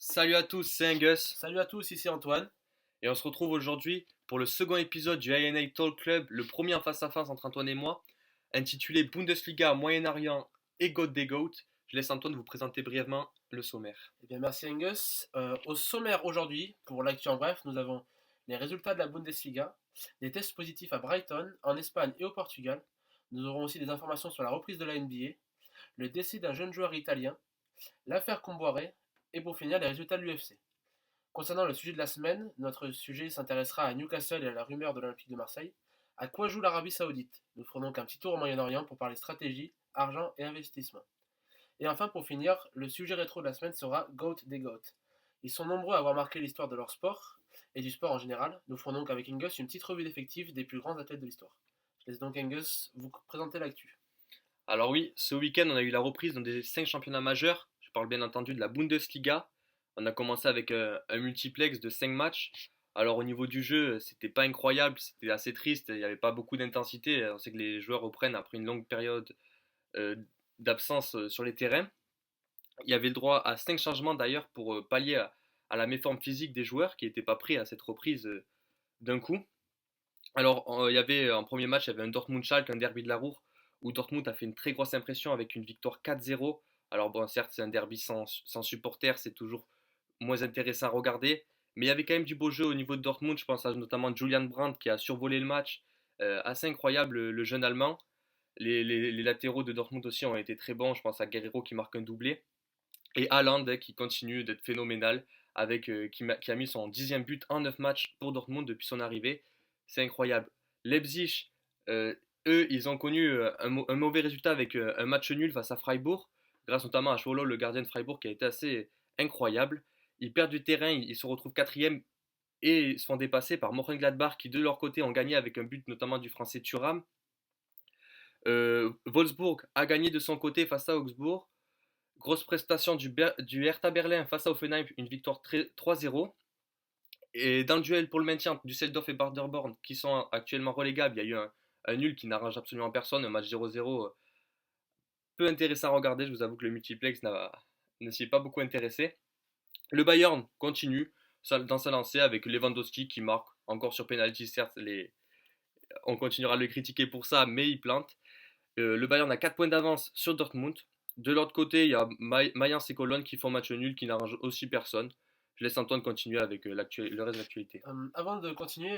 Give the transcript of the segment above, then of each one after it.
Salut à tous, c'est Angus Salut à tous, ici Antoine. et on se retrouve aujourd'hui pour le second épisode du INA Talk Club, le premier en face à face entre Antoine et moi, intitulé Bundesliga, Moyen-Orient et God des Goat. Je laisse Antoine vous présenter brièvement le sommaire. Eh bien, merci Angus. Au sommaire aujourd'hui, pour l'actu en bref, nous avons les résultats de la Bundesliga, des tests positifs à Brighton, en Espagne et au Portugal. Nous aurons aussi des informations sur la reprise de la NBA, le décès d'un jeune joueur italien, l'affaire Comboiré, et pour finir, les résultats de l'UFC. Concernant le sujet de la semaine, notre sujet s'intéressera à Newcastle et à la rumeur de l'Olympique de Marseille. À quoi joue l'Arabie Saoudite? Nous ferons donc un petit tour au Moyen-Orient pour parler stratégie, argent et investissement. Et enfin, pour finir, le sujet rétro de la semaine sera GOAT des GOAT. Ils sont nombreux à avoir marqué l'histoire de leur sport et du sport en général. Nous ferons donc avec Angus une petite revue d'effectifs des plus grands athlètes de l'histoire. Je laisse donc Angus vous présenter l'actu. Alors oui, ce week-end on a eu la reprise dans des 5 championnats majeurs. Je parle bien entendu de la Bundesliga. On a commencé avec un multiplex de 5 matchs. Alors au niveau du jeu, c'était pas incroyable, c'était assez triste, il n'y avait pas beaucoup d'intensité. On sait que les joueurs reprennent après une longue période euh, d'absence sur les terrains. Il y avait le droit à 5 changements d'ailleurs pour pallier à la méforme physique des joueurs qui n'étaient pas prêts à cette reprise d'un coup. Alors il y avait en premier match, il y avait un Dortmund-Schalke, un derby de la Ruhr, où Dortmund a fait une très grosse impression avec une victoire 4-0. Alors bon, certes c'est un derby sans supporters, c'est toujours moins intéressant à regarder, mais il y avait quand même du beau jeu au niveau de Dortmund. Je pense à notamment Julian Brandt qui a survolé le match, assez incroyable le jeune Allemand. Les latéraux de Dortmund aussi ont été très bons, je pense à Guerrero qui marque un doublé. Et Haaland qui continue d'être phénoménal, qui a mis son 10e but en 9 matchs pour Dortmund depuis son arrivée. C'est incroyable. Leipzig, euh, eux, ils ont connu un mauvais résultat avec un match nul face à Freiburg, grâce notamment à Schwolo, le gardien de Freiburg, qui a été assez incroyable. Ils perdent du terrain, ils se retrouvent quatrième et ils se font dépasser par Mönchengladbach, qui de leur côté ont gagné avec un but notamment du français Thuram. Wolfsburg a gagné de son côté face à Augsbourg. Grosse prestation du Hertha Berlin face à Offenheim, une victoire 3-0. Et dans le duel pour le maintien entre Düsseldorf et Paderborn, qui sont actuellement relégables, il y a eu un nul qui n'arrange absolument personne, un match 0-0 peu intéressant à regarder. Je vous avoue que le multiplex ne s'y est pas beaucoup intéressé. Le Bayern continue dans sa lancée avec Lewandowski qui marque encore sur penalty. Certes, on continuera de le critiquer pour ça, mais il plante. Le Bayern a 4 points d'avance sur Dortmund. De l'autre côté, il y a Mayence et Cologne qui font match nul, qui n'arrangent aussi personne. Je laisse Antoine continuer avec le reste de l'actualité. Avant de continuer,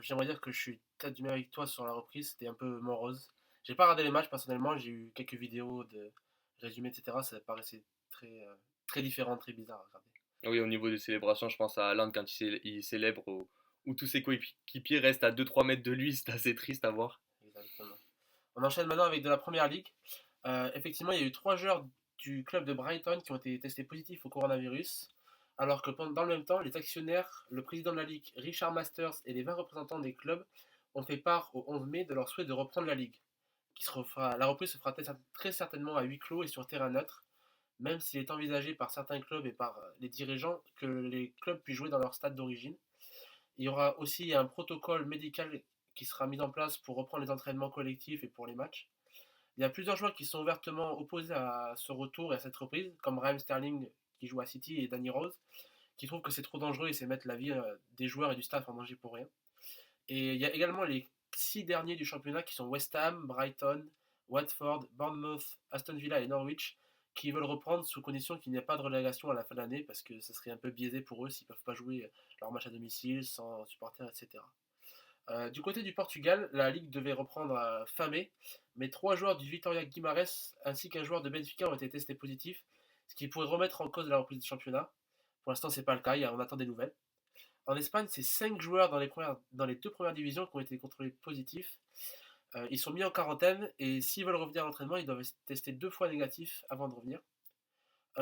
j'aimerais dire que je suis peut-être du même avec toi sur la reprise, c'était un peu morose. J'ai pas regardé les matchs personnellement, j'ai eu quelques vidéos de résumés, etc. Ça paraissait très différent, très bizarre à regarder. Oui, au niveau des célébrations, je pense à Haaland quand il célèbre où tous ses coéquipiers restent à 2-3 mètres de lui. C'est assez triste à voir. Exactement. On enchaîne maintenant avec de la première ligue. Effectivement, il y a eu 3 joueurs du club de Brighton qui ont été testés positifs au coronavirus, alors que dans le même temps, les actionnaires, le président de la ligue, Richard Masters, et les 20 représentants des clubs ont fait part au 11 mai de leur souhait de reprendre la ligue. La reprise se fera très certainement à huis clos et sur terrain neutre, même s'il est envisagé par certains clubs et par les dirigeants que les clubs puissent jouer dans leur stade d'origine. Il y aura aussi un protocole médical qui sera mis en place pour reprendre les entraînements collectifs et pour les matchs. Il y a plusieurs joueurs qui sont ouvertement opposés à ce retour et à cette reprise, comme Raheem Sterling qui joue à City et Danny Rose, qui trouvent que c'est trop dangereux et c'est mettre la vie des joueurs et du staff en danger pour rien. Et il y a également les 6 derniers du championnat qui sont West Ham, Brighton, Watford, Bournemouth, Aston Villa et Norwich, qui veulent reprendre sous condition qu'il n'y ait pas de relégation à la fin de l'année, parce que ce serait un peu biaisé pour eux s'ils ne peuvent pas jouer leur match à domicile, sans supporters, etc. Du côté du Portugal, la ligue devait reprendre fin mai, mais 3 joueurs du Vitória Guimarães ainsi qu'un joueur de Benfica ont été testés positifs, ce qui pourrait remettre en cause la reprise du championnat. Pour l'instant, c'est pas le cas, on attend des nouvelles. En Espagne, c'est 5 joueurs dans les 2 premières divisions qui ont été contrôlés positifs. Ils sont mis en quarantaine et s'ils veulent revenir à l'entraînement, ils doivent tester 2 fois négatif avant de revenir.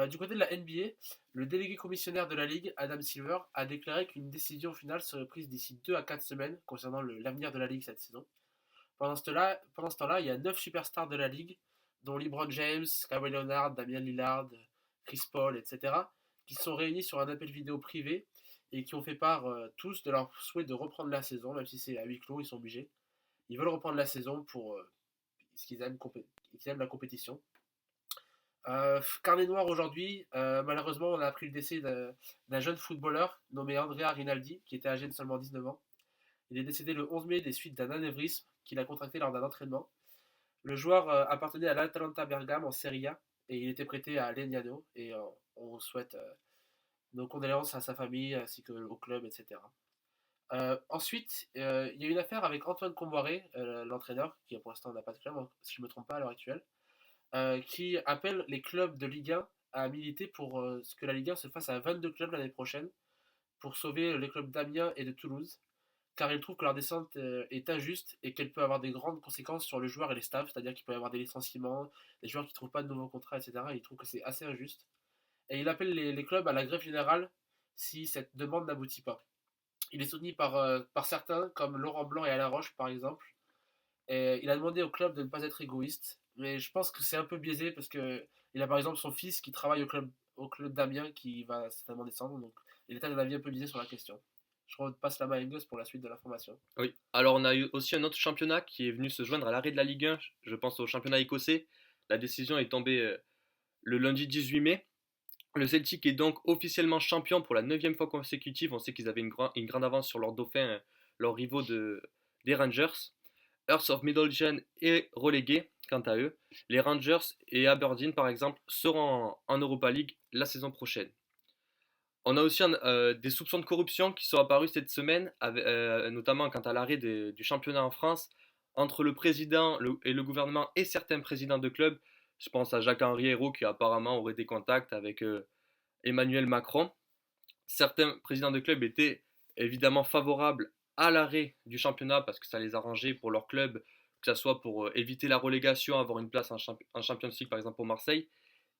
Du côté de la NBA, le délégué commissionnaire de la Ligue, Adam Silver, a déclaré qu'une décision finale serait prise d'ici 2 à 4 semaines concernant l'avenir de la Ligue cette saison. Pendant ce temps-là, il y a 9 superstars de la Ligue, dont LeBron James, Kawhi Leonard, Damian Lillard, Chris Paul, etc., qui sont réunis sur un appel vidéo privé et qui ont fait part tous de leur souhait de reprendre la saison, même si c'est à huis clos, ils sont obligés. Ils veulent reprendre la saison pour ce qu'ils aiment la compétition. Carnet noir aujourd'hui, malheureusement, on a appris le décès d'un jeune footballeur nommé Andrea Rinaldi, qui était âgé de seulement 19 ans. Il est décédé le 11 mai des suites d'un anévrisme qu'il a contracté lors d'un entraînement. Le joueur appartenait à l'Atalanta Bergame en Serie A et il était prêté à Legnano. Et on souhaite nos condoléances à sa famille ainsi qu'au club, etc. Ensuite, il y a eu une affaire avec Antoine Comboiré, l'entraîneur, qui pour l'instant n'a pas de club, si je ne me trompe pas à l'heure actuelle, qui appelle les clubs de Ligue 1 à militer pour ce que la Ligue 1 se fasse à 22 clubs l'année prochaine pour sauver les clubs d'Amiens et de Toulouse, car il trouve que leur descente est injuste et qu'elle peut avoir des grandes conséquences sur le joueur et les staffs, c'est-à-dire qu'il peut y avoir des licenciements, des joueurs qui ne trouvent pas de nouveaux contrats, etc. Et il trouve que c'est assez injuste. Et il appelle les clubs à la grève générale si cette demande n'aboutit pas. Il est soutenu par certains, comme Laurent Blanc et Alain Roche, par exemple. Et il a demandé au club de ne pas être égoïste. Mais je pense que c'est un peu biaisé parce que il a par exemple son fils qui travaille au club d'Amiens qui va certainement descendre. Donc il est un avis un peu biaisé sur la question. Je repasse la main à Ingos pour la suite de l'information. Oui. Alors on a eu aussi un autre championnat qui est venu se joindre à l'arrêt de la Ligue 1. Je pense au championnat écossais. La décision est tombée le lundi 18 mai. Le Celtic est donc officiellement champion pour la 9e fois consécutive. On sait qu'ils avaient une grande avance sur leurs dauphins, leurs rivaux des Rangers. Hearts of Midlothian est relégué, quant à eux. Les Rangers et Aberdeen, par exemple, seront en Europa League la saison prochaine. On a aussi des soupçons de corruption qui sont apparus cette semaine, notamment quant à l'arrêt du championnat en France, entre le président et le gouvernement et certains présidents de clubs. Je pense à Jacques-Henri Hérault qui apparemment aurait des contacts avec Emmanuel Macron. Certains présidents de clubs étaient évidemment favorables à l'arrêt du championnat parce que ça les arrangeait pour leur club, que ce soit pour éviter la relégation, avoir une place en Champions League par exemple pour Marseille,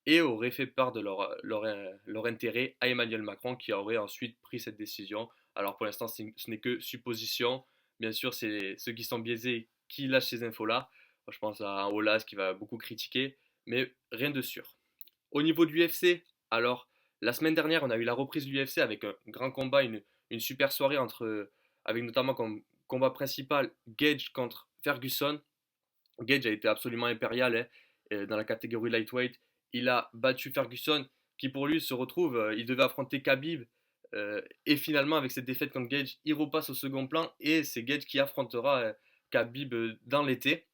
et auraient fait part de leur intérêt à Emmanuel Macron qui aurait ensuite pris cette décision. Alors pour l'instant ce n'est que supposition, bien sûr c'est ceux qui sont biaisés qui lâchent ces infos-là. Je pense à Olas qui va beaucoup critiquer, mais rien de sûr. Au niveau de l'UFC, alors la semaine dernière, on a eu la reprise de l'UFC avec un grand combat, une super soirée avec notamment comme combat principal Gage contre Ferguson. Gage a été absolument impérial dans la catégorie lightweight. Il a battu Ferguson, qui pour lui se retrouve, il devait affronter Khabib. Et finalement, avec cette défaite contre Gage, il repasse au second plan et c'est Gage qui affrontera Khabib dans l'été.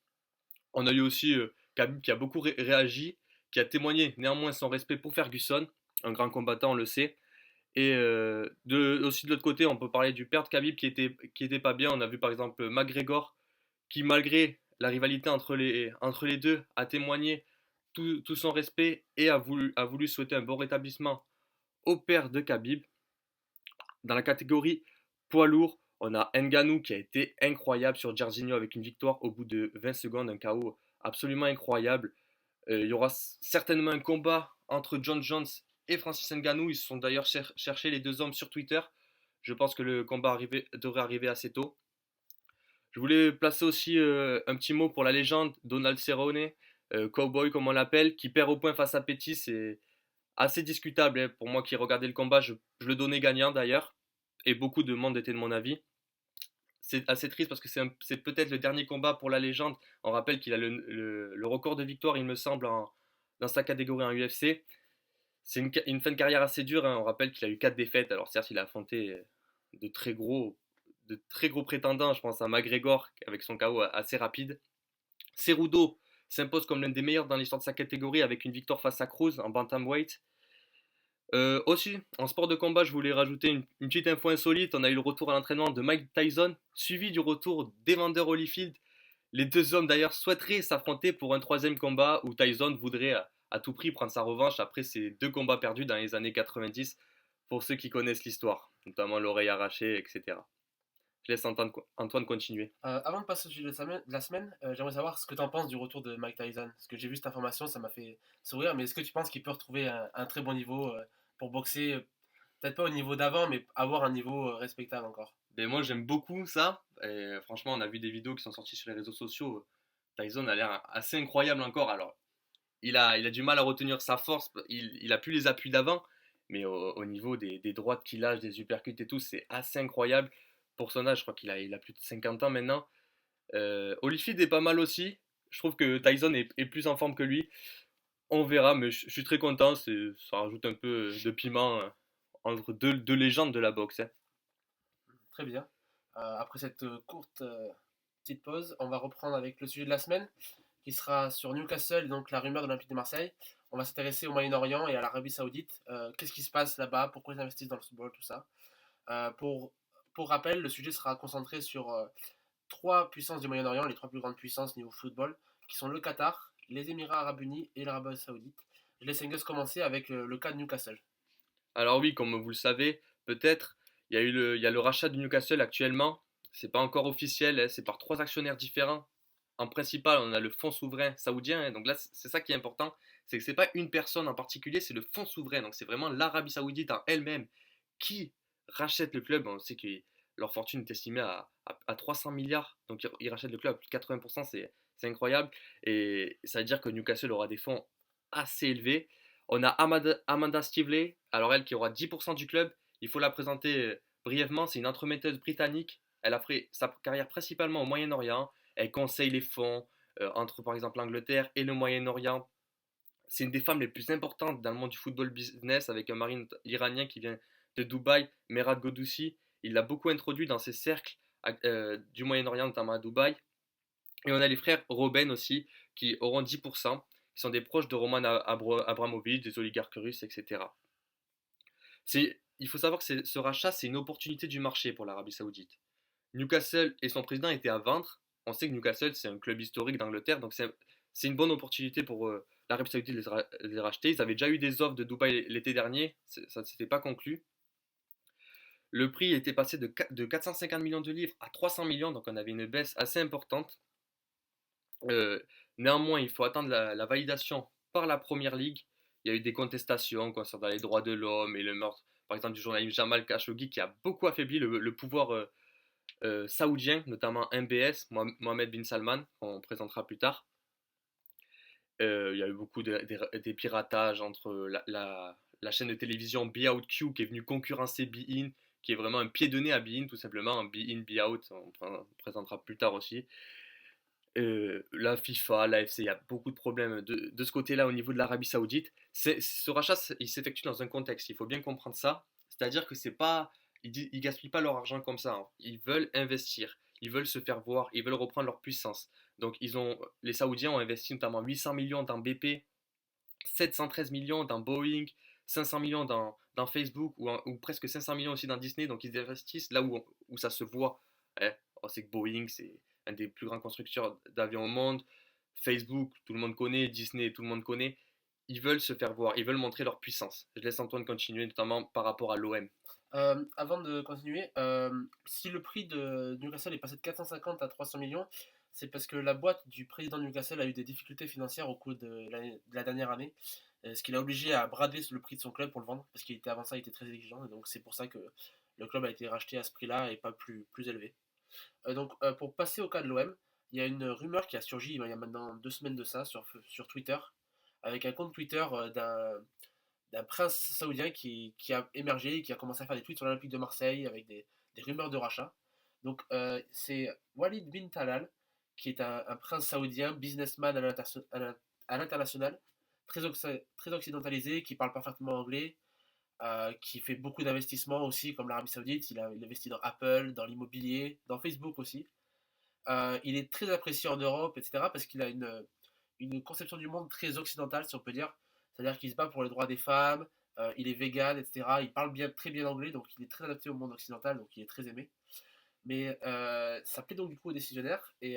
On a eu aussi Khabib qui a beaucoup réagi, qui a témoigné néanmoins son respect pour Ferguson, un grand combattant, on le sait. Et aussi de l'autre côté, on peut parler du père de Khabib qui était pas bien. On a vu par exemple McGregor qui, malgré la rivalité entre les deux, a témoigné tout son respect et a voulu souhaiter un bon rétablissement au père de Khabib. Dans la catégorie poids lourd, on a Ngannou qui a été incroyable sur Jairzinho avec une victoire au bout de 20 secondes, un KO absolument incroyable. Il y aura certainement un combat entre John Jones et Francis Ngannou. Ils se sont d'ailleurs cherchés les deux hommes sur Twitter. Je pense que le combat devrait arriver assez tôt. Je voulais placer aussi un petit mot pour la légende Donald Cerrone, Cowboy comme on l'appelle, qui perd au point face à Pettis. C'est assez discutable hein. Pour moi qui regardais le combat, je le donnais gagnant d'ailleurs. Et beaucoup de monde était de mon avis. C'est assez triste parce que c'est peut-être le dernier combat pour la légende. On rappelle qu'il a le record de victoire, il me semble, dans sa catégorie en UFC. C'est une fin de carrière assez dure. Hein. On rappelle qu'il a eu 4 défaites. Alors certes, il a affronté de très gros, de très gros prétendants. Je pense à McGregor avec son KO assez rapide. Cerudo s'impose comme l'un des meilleurs dans l'histoire de sa catégorie avec une victoire face à Cruz en bantamweight. Aussi, en sport de combat, je voulais rajouter une petite info insolite. On a eu le retour à l'entraînement de Mike Tyson, suivi du retour d'Evander Holyfield. Les deux hommes d'ailleurs souhaiteraient s'affronter pour un troisième combat où Tyson voudrait à tout prix prendre sa revanche après ses 2 combats perdus dans les années 90, pour ceux qui connaissent l'histoire, notamment l'oreille arrachée, etc. Je laisse Antoine continuer. Avant de passer au sujet de la semaine, j'aimerais savoir ce que tu en penses du retour de Mike Tyson. Parce que j'ai vu cette information, ça m'a fait sourire. Mais est-ce que tu penses qu'il peut retrouver un très bon niveau pour boxer peut-être pas au niveau d'avant, mais avoir un niveau respectable encore? Mais moi j'aime beaucoup ça. Et franchement, on a vu des vidéos qui sont sorties sur les réseaux sociaux. Tyson a l'air assez incroyable encore. Alors, il a du mal à retenir sa force. Il a plus les appuis d'avant. Mais au niveau des droites qu'il lâche, des uppercuts et tout, c'est assez incroyable. Pour son âge, je crois qu'il a plus de 50 ans maintenant. Holyfield est pas mal aussi. Je trouve que Tyson est plus en forme que lui. On verra, mais je suis très content. Ça rajoute un peu de piment entre deux légendes de la boxe, hein. Très bien. Après cette courte petite pause, on va reprendre avec le sujet de la semaine, qui sera sur Newcastle et donc la rumeur de l'Olympique de Marseille. On va s'intéresser au Moyen-Orient et à l'Arabie Saoudite. Qu'est-ce qui se passe là-bas? Pourquoi ils investissent dans le football? Tout ça. Euh, pour, pour rappel, le sujet sera concentré sur trois puissances du Moyen-Orient, les trois plus grandes puissances niveau football, qui sont le Qatar, les Émirats Arabes Unis et l'Arabie Saoudite. Je laisse Engels commencer avec le cas de Newcastle. Alors oui, comme vous le savez, peut-être, il y a le rachat de Newcastle actuellement. C'est pas encore officiel, hein, c'est par trois actionnaires différents. En principal, on a le fonds souverain saoudien, hein. Donc là, c'est ça qui est important, c'est que c'est pas une personne en particulier, c'est le fonds souverain. Donc c'est vraiment l'Arabie Saoudite en elle-même qui rachète le club. On sait que leur fortune est estimée à 300 milliards. Donc ils rachètent le club à plus de 80%, c'est incroyable. Et ça veut dire que Newcastle aura des fonds assez élevés. On a Amanda Stivley, alors elle qui aura 10% du club. Il faut la présenter brièvement. C'est une entremetteuse britannique. Elle a fait sa carrière principalement au Moyen-Orient. Elle conseille les fonds entre par exemple l'Angleterre et le Moyen-Orient. C'est une des femmes les plus importantes dans le monde du football business avec un mari iranien qui vient de Dubaï, Merad Godoussi. Il l'a beaucoup introduit dans ses cercles du Moyen-Orient, notamment à Dubaï. Et on a les frères Robben aussi, qui auront 10%, qui sont des proches de Roman Abramovich, des oligarques russes, etc. Il faut savoir que ce rachat, c'est une opportunité du marché pour l'Arabie Saoudite. Newcastle et son président étaient à vendre. On sait que Newcastle, c'est un club historique d'Angleterre, donc c'est une bonne opportunité pour l'Arabie Saoudite de les racheter. Ils avaient déjà eu des offres de Dubaï l'été dernier, ça ne s'était pas conclu. Le prix était passé de 450 millions de livres à 300 millions, donc on avait une baisse assez importante. Euh, Néanmoins, il faut attendre la validation par la Première Ligue. Il y a eu des contestations concernant les droits de l'homme et le meurtre, par exemple, du journaliste Jamal Khashoggi, qui a beaucoup affaibli le pouvoir saoudien, notamment MBS, Mohamed bin Salman, qu'on présentera plus tard. Il y a eu beaucoup des piratages entre la chaîne de télévision Be Out Q qui est venue concurrencer Bein, qui est vraiment un pied de nez à Bein, tout simplement. Be In, Be Out, on présentera plus tard aussi. La FIFA, l'AFC, il y a beaucoup de problèmes de ce côté-là au niveau de l'Arabie Saoudite. Ce rachat, il s'effectue dans un contexte, il faut bien comprendre ça. C'est-à-dire que c'est pas, ils gaspillent pas leur argent comme ça, hein. Ils veulent investir, ils veulent se faire voir, ils veulent reprendre leur puissance. Donc les Saoudiens ont investi notamment 800 millions dans BP, 713 millions dans Boeing, 500 millions dans Facebook ou presque 500 millions aussi dans Disney. Donc ils investissent là où ça se voit, hein. On sait que Boeing, c'est un des plus grands constructeurs d'avions au monde. Facebook, tout le monde connaît. Disney, tout le monde connaît. Ils veulent se faire voir, ils veulent montrer leur puissance. Je laisse Antoine continuer, notamment par rapport à l'OM. Avant de continuer, si le prix de Newcastle est passé de 450 à 300 millions, c'est parce que la boîte du président de Newcastle a eu des difficultés financières au cours de la dernière année, ce qui l'a obligé à brader le prix de son club pour le vendre, parce avant ça, il était très exigeant, et donc c'est pour ça que le club a été racheté à ce prix-là et pas plus élevé. Pour passer au cas de l'OM, il y a une rumeur qui a surgi il y a maintenant 2 semaines de ça sur Twitter, avec un compte Twitter d'un prince saoudien qui a émergé et qui a commencé à faire des tweets sur l'Olympique de Marseille avec des rumeurs de rachat. C'est Walid bin Talal, qui est un prince saoudien, businessman à l'international, très occidentalisé, qui parle parfaitement anglais, qui fait beaucoup d'investissements aussi, comme l'Arabie Saoudite. Il investit dans Apple, dans l'immobilier, dans Facebook aussi. Il est très apprécié en Europe, etc., parce qu'il a une conception du monde très occidentale, si on peut dire. C'est-à-dire qu'il se bat pour les droits des femmes, il est vegan, etc. Il parle très bien anglais, donc il est très adapté au monde occidental, donc il est très aimé. Mais ça plaît donc du coup aux décisionnaires. Et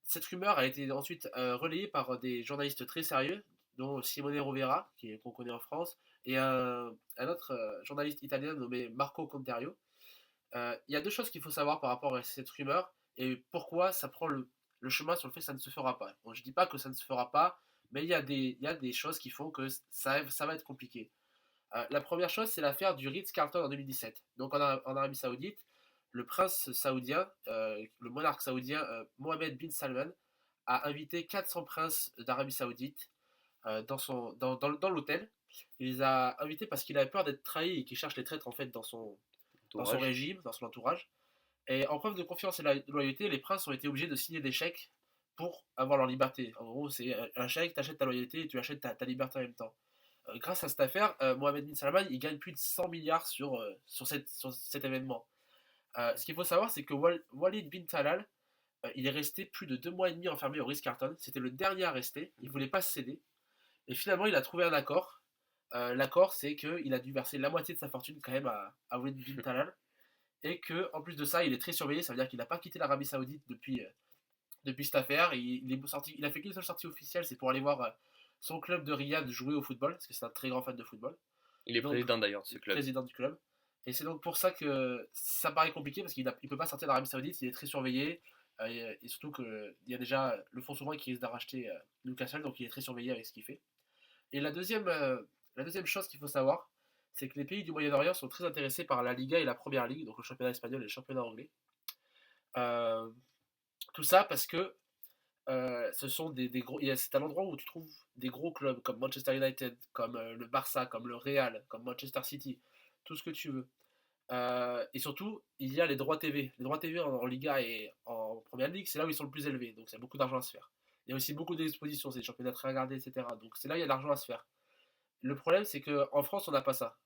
cette rumeur a été ensuite relayée par des journalistes très sérieux, dont Simone Rovera, qu'on connaît en France, et un autre journaliste italien nommé Marco Conterio. Il y a deux choses qu'il faut savoir par rapport à cette rumeur et pourquoi ça prend le chemin sur le fait que ça ne se fera pas. Bon, je ne dis pas que ça ne se fera pas, mais il y a des choses qui font que ça va être compliqué. La première chose, c'est l'affaire du Ritz-Carlton en 2017. Donc en Arabie Saoudite, le prince saoudien, le monarque saoudien Mohamed bin Salman, a invité 400 princes d'Arabie Saoudite dans l'hôtel. Il les a invités parce qu'il avait peur d'être trahi et qu'il cherche les traîtres en fait dans son Entourage. régime, dans son entourage. Et en preuve de confiance et de loyauté, les princes ont été obligés de signer des chèques pour avoir leur liberté. En gros, c'est un chèque, tu achètes ta loyauté et tu achètes ta liberté en même temps. Grâce à cette affaire, Mohamed bin Salman, il gagne plus de 100 milliards sur cet événement. Ce qu'il faut savoir, c'est que Walid bin Talal, il est resté plus de 2 mois et demi enfermé au Ritz-Carlton. C'était le dernier à rester. Il ne voulait pas se céder. Et finalement, il a trouvé un accord. L'accord, c'est qu'il a dû verser la moitié de sa fortune quand même à Walid bin Talal. Et qu'en plus de ça, il est très surveillé. Ça veut dire qu'il n'a pas quitté l'Arabie Saoudite depuis cette affaire. Il a fait qu'une seule sortie officielle, c'est pour aller voir son club de Riyad jouer au football, parce que c'est un très grand fan de football. Il est Donc, président d'ailleurs de ce club. président du club. Et c'est donc pour ça que ça paraît compliqué, parce qu'il ne peut pas sortir d'Arabie Saoudite, il est très surveillé. Et surtout qu'il y a déjà le fonds souverain qui risque de racheter Newcastle, donc il est très surveillé avec ce qu'il fait. Et la deuxième chose qu'il faut savoir, c'est que les pays du Moyen-Orient sont très intéressés par la Liga et la Première Ligue, donc le championnat espagnol et le championnat anglais. Euh, Tout ça parce que ce sont des gros. C'est un endroit où tu trouves des gros clubs comme Manchester United, comme le Barça, comme le Real, comme Manchester City, tout ce que tu veux. Et surtout, il y a les droits TV. Les droits TV en Liga et en Première Ligue, c'est là où ils sont le plus élevés. Donc, il y a beaucoup d'argent à se faire. Il y a aussi beaucoup d'expositions, c'est des championnats très regardés, etc. Donc, c'est là où il y a de l'argent à se faire. Le problème, c'est qu'en France, on n'a pas ça.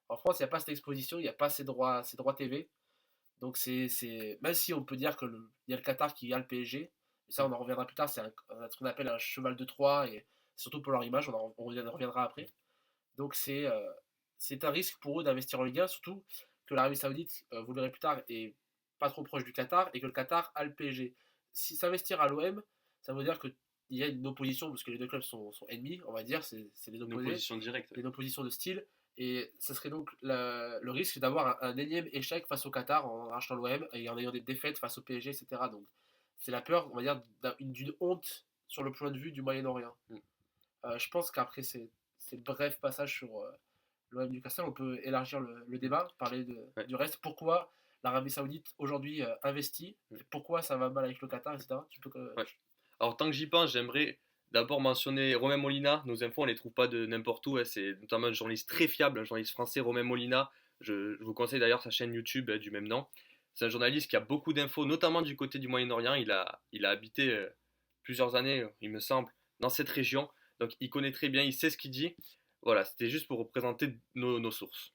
En France, il n'y a pas cette exposition, il n'y a pas ces droits TV. Donc, même si on peut dire qu'il y a le Qatar qui a le PSG, mais ça, on en reviendra plus tard, c'est ce qu'on appelle un cheval de Troie, et surtout pour leur image, on reviendra après. Donc, c'est un risque pour eux d'investir en Ligue 1, surtout que l'Arabie Saoudite, vous le verrez plus tard, est pas trop proche du Qatar, et que le Qatar a le PSG. Si s'investir à l'OM, ça veut dire qu'il y a une opposition, parce que les deux clubs sont ennemis, on va dire, c'est des Une opposés, opposition directe. une opposition de style. Et ça serait donc le risque d'avoir un énième échec face au Qatar en rachetant l'OM et en ayant des défaites face au PSG, etc. Donc c'est la peur, on va dire, d'une honte sur le point de vue du Moyen-Orient. Mm. Je pense qu'après ces brefs passages sur l'OM Newcastle, on peut élargir le débat, parler Ouais. du reste. Pourquoi l'Arabie Saoudite aujourd'hui investit, et pourquoi ça va mal avec le Qatar, etc. Ouais. Alors, tant que j'y pense, j'aimerais d'abord mentionner Romain Molina. Nos infos, on ne les trouve pas de n'importe où. C'est notamment un journaliste très fiable, un journaliste français, Romain Molina. Je vous conseille d'ailleurs sa chaîne YouTube du même nom. C'est un journaliste qui a beaucoup d'infos, notamment du côté du Moyen-Orient. Il a habité plusieurs années, il me semble, dans cette région. Donc, il connaît très bien, il sait ce qu'il dit. Voilà, c'était juste pour représenter nos sources.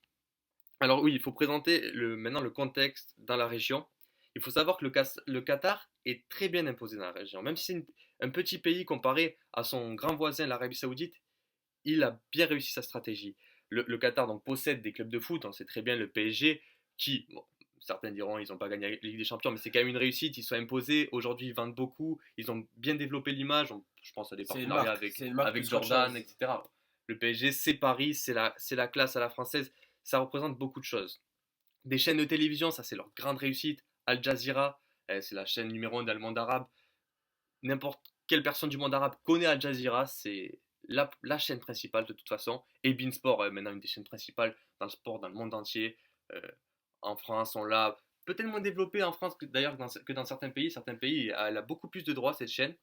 Alors oui, il faut présenter maintenant le contexte dans la région. Il faut savoir que le Qatar est très bien imposé dans la région. Même si c'est un petit pays comparé à son grand voisin, l'Arabie Saoudite, il a bien réussi sa stratégie. Le Qatar donc, possède des clubs de foot, on sait très bien le PSG, qui, bon, certains diront ils n'ont pas gagné la Ligue des Champions, mais c'est quand même une réussite, ils sont imposés, aujourd'hui ils vendent beaucoup, ils ont bien développé l'image, je pense à des C'est une partenariats marque, avec, c'est une marque avec plus qu'autre Jordan, chose. etc. Le PSG, c'est Paris, c'est la classe à la française, ça représente beaucoup de choses. Des chaînes de télévision, ça c'est leur grande réussite. Al Jazeera, c'est la chaîne numéro 1 dans le monde arabe. N'importe quelle personne du monde arabe connaît Al Jazeera, c'est la chaîne principale de toute façon. Et Beansport, maintenant une des chaînes principales dans le sport dans le monde entier. Euh, En France, on l'a peut-être moins développé en France d'ailleurs que dans certains pays. Certains pays, elle a beaucoup plus de droits cette chaîne.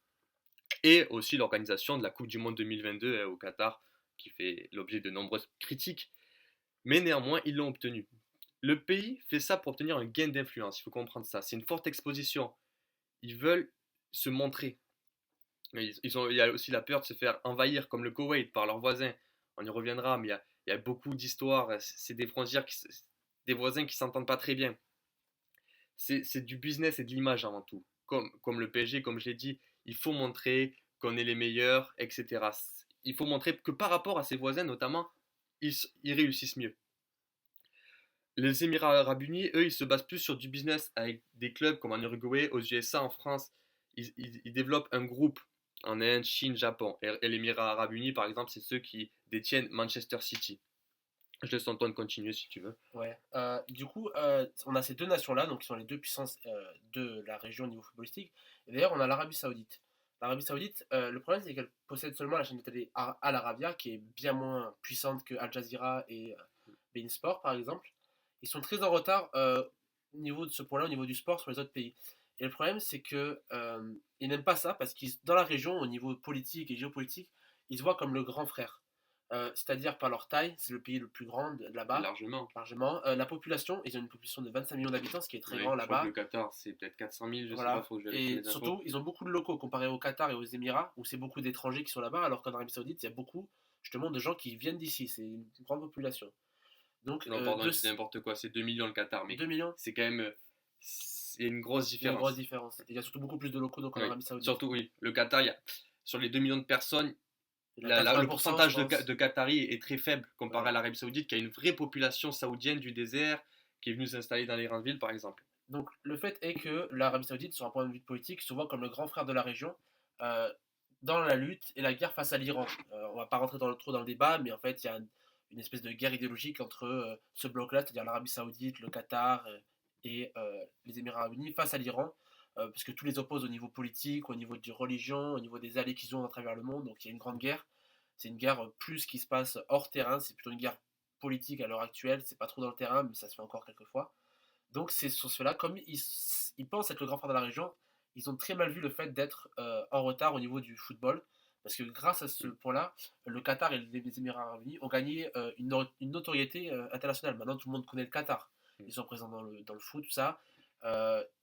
Et aussi l'organisation de la Coupe du Monde 2022 au Qatar, qui fait l'objet de nombreuses critiques. Mais néanmoins, ils l'ont obtenu. Le pays fait ça pour obtenir un gain d'influence, il faut comprendre ça. C'est une forte exposition. Ils veulent se montrer. Il y a aussi la peur de se faire envahir comme le Koweït par leurs voisins. On y reviendra, mais il y a beaucoup d'histoires. C'est des frontières, des voisins qui s'entendent pas très bien. C'est du business et de l'image avant tout. Comme le PSG, comme je l'ai dit, il faut montrer qu'on est les meilleurs, etc. Il faut montrer que par rapport à ses voisins, notamment, ils réussissent mieux. Les Émirats Arabes Unis, eux, ils se basent plus sur du business avec des clubs comme en Uruguay, aux USA, en France. Ils développent un groupe en Inde, Chine, Japon. Et les Émirats Arabes Unis, par exemple, c'est ceux qui détiennent Manchester City. Je laisse Antoine continuer si tu veux. Ouais. Du coup, on a ces deux nations-là, donc qui sont les deux puissances de la région au niveau footballistique. Et d'ailleurs, on a l'Arabie Saoudite. L'Arabie Saoudite, le problème, c'est qu'elle possède seulement la chaîne de télé Al Arabiya, qui est bien moins puissante que Al Jazeera et beIN Sport, par exemple. Ils sont très en retard au niveau de ce point-là, au niveau du sport, sur les autres pays. Et le problème, c'est que ils n'aiment pas ça parce qu'ils, dans la région, au niveau politique et géopolitique, ils se voient comme le grand frère. C'est-à-dire par leur taille, c'est le pays le plus grand là-bas, Largement. largement. La population, ils ont une population de 25 millions d'habitants, ce qui est très Oui, grand je crois que le là-bas. Qatar, c'est peut-être 400 000, je sais pas, Voilà. faut que je vérifie Et les infos. surtout, ils ont beaucoup de locaux comparé au Qatar et aux Émirats, où c'est beaucoup d'étrangers qui sont là-bas, alors qu'en Arabie Saoudite, il y a beaucoup, justement, de gens qui viennent d'ici. C'est une grande population. Donc, Non, pardon, je dis n'importe quoi, c'est 2 millions le Qatar, mais 2 millions, c'est quand même. C'est une grosse il y a une grosse différence. différence. Et il y a surtout beaucoup plus de locaux donc, en Oui. Arabie Saoudite. Surtout, oui. Le Qatar, sur les 2 millions de personnes, Il y a le 80%, je pourcentage pense. de Qataris est très faible comparé Ouais. à l'Arabie Saoudite, qui a une vraie population saoudienne du désert, qui est venue s'installer dans les grandes villes, par exemple. Donc, le fait est que l'Arabie Saoudite, sur un point de vue politique, se voit comme le grand frère de la région euh, dans la lutte et la guerre face à l'Iran. On va pas rentrer trop dans le débat, mais en fait, il y a une espèce de guerre idéologique entre ce bloc-là, c'est-à-dire l'Arabie Saoudite, le Qatar et les Émirats Arabes Unis, face à l'Iran, parce que tous les opposent au niveau politique, au niveau de religion, au niveau des alliés qu'ils ont à travers le monde. Donc, il y a une grande guerre. C'est une guerre plus qui se passe hors terrain, c'est plutôt une guerre politique à l'heure actuelle. C'est pas trop dans le terrain, mais ça se fait encore quelques fois. Donc c'est sur cela, comme ils pensent être le grand frère de la région, ils ont très mal vu le fait d'être en retard au niveau du football. Parce que grâce à ce Mm. point-là, le Qatar et les Émirats Arabes Unis ont gagné une notoriété internationale. Maintenant, tout le monde connaît le Qatar. Mm. Ils sont présents dans le foot, tout ça.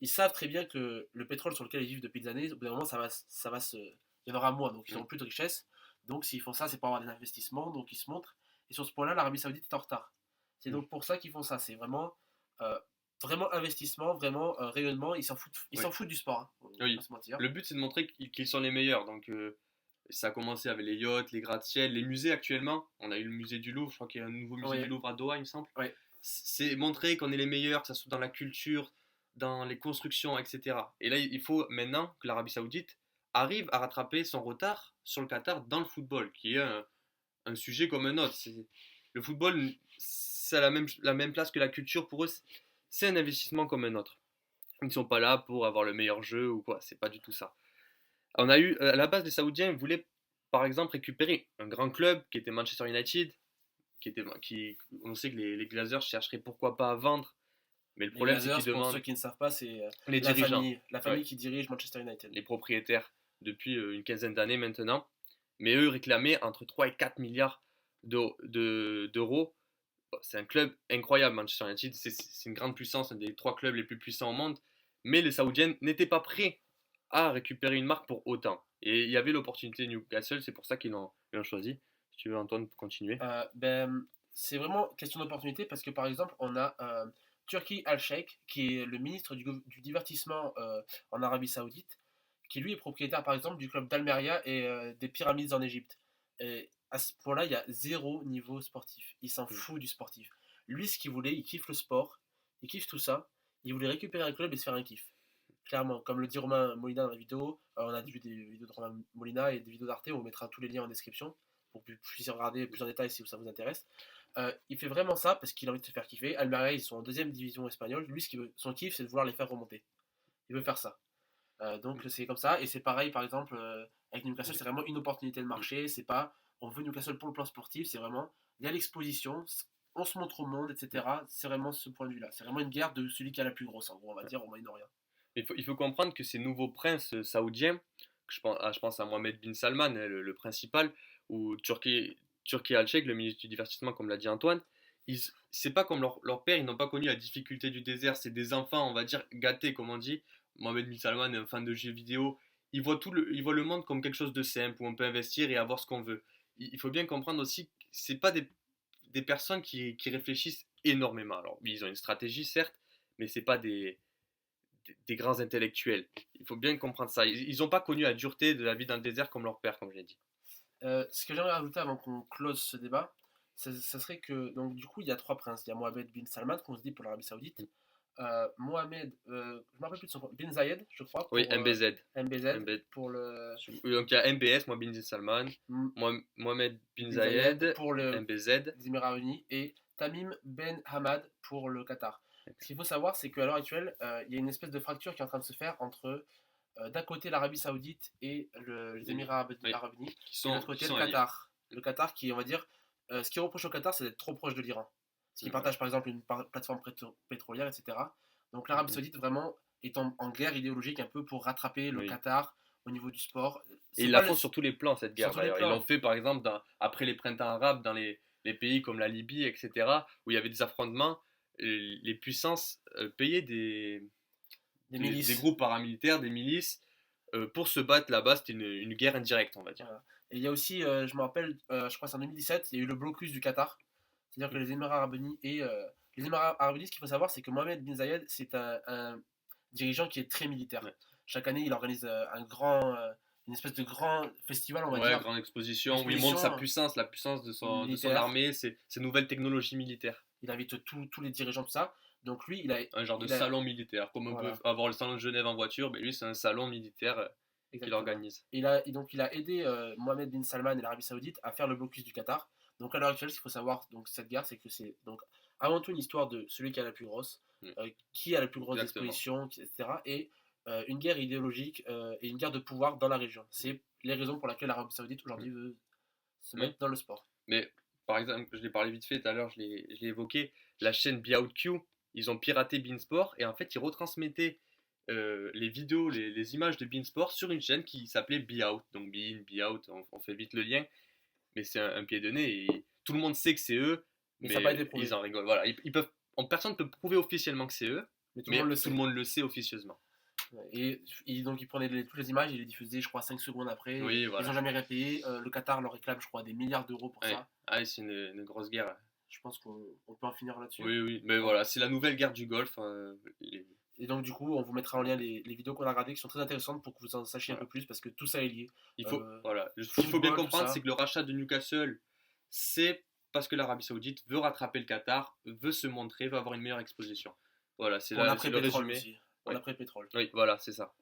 Ils savent très bien que le pétrole sur lequel ils vivent depuis des années, au bout d'un moment, il y en aura moins, donc ils Mm. n'auront plus de richesse. Donc s'ils font ça, c'est pour avoir des investissements, donc ils se montrent. Et sur ce point-là, l'Arabie Saoudite est en retard. C'est Mm. donc pour ça qu'ils font ça. C'est euh, vraiment investissement, vraiment rayonnement. Ils Oui. s'en foutent du sport, hein, on va pas Oui. se mentir. Le but, c'est de montrer qu'ils sont les meilleurs. Donc, ça a commencé avec les yachts, les gratte-ciel, les musées actuellement. On a eu le musée du Louvre, je crois qu'il y a un nouveau musée Oui, du Louvre à Doha, il me semble. oui. C'est montrer qu'on est les meilleurs, que ce soit dans la culture, dans les constructions, etc. Et là, il faut maintenant que l'Arabie Saoudite arrive à rattraper son retard sur le Qatar dans le football, qui est un sujet comme un autre. Le football, c'est la même place que la culture. Pour eux, c'est un investissement comme un autre. Ils ne sont pas là pour avoir le meilleur jeu ou quoi, c'est pas du tout ça. On a eu, à la base, les Saoudiens voulaient par exemple récupérer un grand club qui était Manchester United, on sait que les Glazers chercheraient pourquoi pas à vendre, mais le Les problème c'est qu'ils Glazers, pour ceux demandent qui ne savent pas, c'est les dirigeants, la ouais, famille qui dirige Manchester United. les propriétaires depuis une quinzaine d'années maintenant, mais eux réclamaient entre 3 et 4 milliards d'euros. Bon, c'est un club incroyable, Manchester United, c'est une grande puissance, un des 3 clubs les plus puissants au monde, mais les Saoudiens n'étaient pas prêts à récupérer une marque pour autant. Et il y avait l'opportunité Newcastle, c'est pour ça qu'ils l'ont choisi. Si tu veux, Antoine, continuer. C'est vraiment question d'opportunité parce que par exemple, on a Turki Al-Sheikh qui est le ministre du divertissement en Arabie Saoudite, qui lui est propriétaire par exemple du club d'Almeria et des pyramides en Égypte. Et à ce point-là, il y a zéro niveau sportif. Il s'en Mm. fout du sportif. Lui, ce qu'il voulait, il kiffe le sport, il kiffe tout ça. Il voulait récupérer un club et se faire un kiff. Clairement, comme le dit Romain Molina dans la vidéo, on a vu des vidéos de Romain Molina et des vidéos d'Arte, on mettra tous les liens en description pour que vous puissiez regarder plus en détail si ça vous intéresse. Il fait vraiment ça parce qu'il a envie de se faire kiffer. Almeria, ils sont en deuxième division espagnole. Lui, son kiff, c'est de vouloir les faire remonter. Il veut faire ça. Donc c'est comme ça. Et c'est pareil, par exemple, avec Newcastle, c'est vraiment une opportunité de marché. C'est pas on veut Newcastle pour le plan sportif, c'est vraiment il y a l'exposition, on se montre au monde, etc. C'est vraiment ce point de vue-là. C'est vraiment une guerre de celui qui a la plus grosse, en gros, on va dire, au Moyen-Orient. Il faut comprendre que ces nouveaux princes saoudiens, que je pense à Mohamed bin Salman, le principal, ou Turki Al-Sheikh, le ministre du divertissement, comme l'a dit Antoine, c'est pas comme leur père, ils n'ont pas connu la difficulté du désert, c'est des enfants, on va dire, gâtés, comme on dit. Mohamed bin Salman est un fan de jeux vidéo, il voit le monde comme quelque chose de simple, où on peut investir et avoir ce qu'on veut. Il faut bien comprendre aussi que c'est pas des personnes qui réfléchissent énormément. Alors, ils ont une stratégie, certes, mais c'est pas des grands intellectuels. Il faut bien comprendre ça. Ils n'ont pas connu la dureté de la vie dans le désert comme leur père, comme je l'ai dit. Ce que j'aimerais rajouter avant qu'on close ce débat, ça serait que, donc du coup, il y a trois princes. Il y a Mohamed bin Salman, qu'on se dit pour l'Arabie Saoudite. Mohamed, je me rappelle plus de son nom, bin Zayed, je crois, Oui, pour MBZ. MBZ, MB. pour le Donc il y a MBS, moi bin Salman, M- Mohamed bin bin Zayed, Zayed, pour MBZ. les Émirats Unis, et Tamim Ben Hamad pour le Qatar. Ce qu'il faut savoir, c'est qu'à l'heure actuelle, il y a une espèce de fracture qui est en train de se faire entre d'un côté l'Arabie Saoudite et les Émirats Oui, Arabes Unis, qui et de l'autre côté sont le alliés. Qatar. Le Qatar qui, on va dire, ce qui reproche au Qatar, c'est d'être trop proche de l'Iran. Parce qu'il Voilà. partage par exemple une plateforme pétrolière, etc. Donc l'Arabie Saoudite vraiment est en guerre idéologique un peu pour rattraper le Oui. Qatar au niveau du sport. Et C'est ils pas la le- font sur tous les plans, cette Sur guerre tous les d'ailleurs. Ils l'ont plans, fait par exemple après les printemps arabes dans les pays comme la Libye, etc., où il y avait des affrontements. Les puissances payaient des des milices. groupes paramilitaires, des milices, pour se battre là-bas. C'était une guerre indirecte, on va dire. Voilà. Et il y a aussi, je me rappelle, je crois que c'est en 2017, il y a eu le blocus du Qatar. C'est-à-dire que les Émirats Arabes Unis les Émirats Arabes Unis, ce qu'il faut savoir, c'est que Mohamed bin Zayed, c'est un dirigeant qui est très militaire. Ouais. Chaque année, il organise une espèce de grand festival, on va Ouais, dire, grande exposition, où il montre sa exposition puissance, la puissance de son militaire. armée, ses nouvelles technologies militaires. Il invite tous les dirigeants, tout ça. Donc lui, il a, Un genre de il a salon militaire. Comme on peut voilà, avoir le salon de Genève en voiture, mais lui, c'est un salon militaire qu'il exactement. organise. Donc il a aidé Mohamed bin Salman et l'Arabie Saoudite à faire le blocus du Qatar. Donc à l'heure actuelle, ce qu'il faut savoir, donc cette guerre, c'est que c'est donc avant tout une histoire de celui qui a la plus grosse, Mm. qui a la plus grosse Exactement. exposition, etc. Et une guerre idéologique et une guerre de pouvoir dans la région. C'est les raisons pour lesquelles l'Arabie Saoudite aujourd'hui veut se Oui. mettre dans le sport. Mais par exemple, je l'ai parlé vite fait tout à l'heure, je l'ai évoqué, la chaîne BeOutQ, ils ont piraté Beansport et en fait ils retransmettaient les vidéos, les images de Beansport sur une chaîne qui s'appelait BeOut. Donc Bein, BeOut, on fait vite le lien, mais c'est un pied de nez et tout le monde sait que c'est eux, Mais ça n'a pas été mais prouvé. ils en rigolent. Voilà, personne ne peut prouver officiellement que c'est eux, Mais tout le mais monde le tout sait. le monde le sait officieusement. Donc ils prenaient toutes les images, ils les diffusaient, je crois, 5 secondes après. Oui, Ils voilà. n'ont jamais rien payé. Le Qatar leur réclame, je crois, des milliards d'euros pour Ouais. ça. Ah, c'est une grosse guerre. Je pense qu'on peut en finir là-dessus. Oui, oui, mais voilà, c'est la nouvelle guerre du Golfe. Et donc, du coup, on vous mettra en lien les vidéos qu'on a regardées qui sont très intéressantes pour que vous en sachiez un Voilà. peu plus parce que tout ça est lié. Voilà. Ce qu'il faut bien Football, tout comprendre, ça. c'est que le rachat de Newcastle, c'est parce que l'Arabie Saoudite veut rattraper le Qatar, veut se montrer, veut avoir une meilleure exposition. Voilà, Pour c'est le l'après-pétrole résumé. aussi. Pour Oui. l'après-pétrole. Oui, voilà, c'est ça.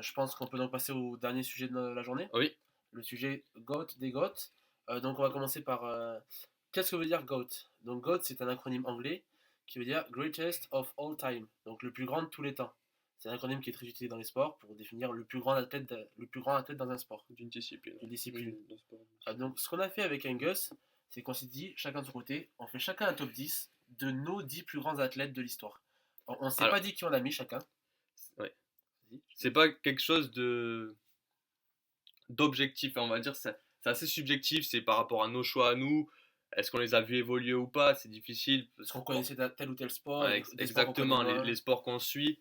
Je pense qu'on peut donc passer au dernier sujet de la journée. Oui, Le sujet GOAT des GOAT. Donc, on va commencer par. Qu'est-ce que veut dire GOAT? Donc, GOAT, c'est un acronyme anglais qui veut dire Greatest of All Time. Donc, le plus grand de tous les temps. C'est un acronyme qui est très utilisé dans les sports pour définir le plus grand athlète dans un sport, d'une discipline. d'une discipline. Oui, dans ce sport. Donc, ce qu'on a fait avec Angus, c'est qu'on s'est dit, chacun de son côté, on fait chacun un top 10 de nos 10 plus grands athlètes de l'histoire. On s'est Alors, pas dit qui on a mis chacun. ouais. Vas-y. C'est pas quelque chose d'objectif, on va dire, c'est assez subjectif, c'est par rapport à nos choix à nous. Est-ce qu'on les a vus évoluer ou pas? C'est difficile. Est-ce qu'on connaissait tel ou tel sport, Ouais, des sports qu'on connaît exactement, moins. les sports qu'on suit,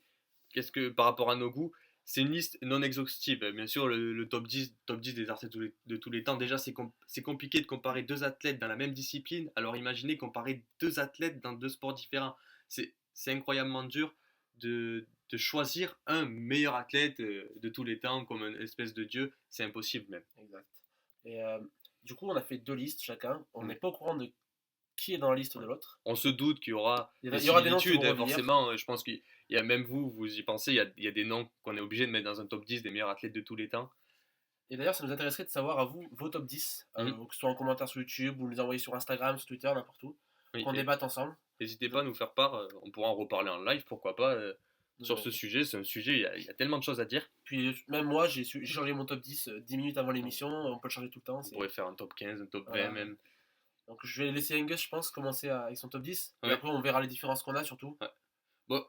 qu'est-ce que par rapport à nos goûts, c'est une liste non exhaustive. Bien sûr, le top 10 des athlètes de tous les temps, déjà, c'est compliqué de comparer deux athlètes dans la même discipline. Alors imaginez comparer deux athlètes dans deux sports différents. C'est incroyablement dur de choisir un meilleur athlète de tous les temps comme une espèce de dieu. C'est impossible même. Exact. Et du coup, on a fait deux listes chacun. On Mm. n'est pas au courant de qui est dans la liste de Ouais. l'autre. On se doute qu'il y aura Il des y aura des noms qui similitudes, vont hein, revenir. forcément. Je pense qu'il y a même vous y pensez, il y a des noms qu'on est obligé de mettre dans un top 10 des meilleurs athlètes de tous les temps. Et d'ailleurs, ça nous intéresserait de savoir à vous vos top 10, Mhm. que ce soit en commentaire sur YouTube ou nous envoyer sur Instagram, sur Twitter, n'importe où, Oui, qu'on débatte ensemble. n'hésitez pas à nous faire part, on pourra en reparler en live, pourquoi pas, sur Euh, ce sujet. C'est un sujet, il y a tellement de choses à dire. Puis même moi, j'ai changé mon top 10 10 minutes avant l'émission, on peut le changer tout le temps. On pourrait faire un top 15, un top 20 Voilà. même. Donc je vais laisser Angus, je pense, commencer avec son top 10. Et Ouais. après, on verra les différences qu'on a surtout. Ouais. Bon,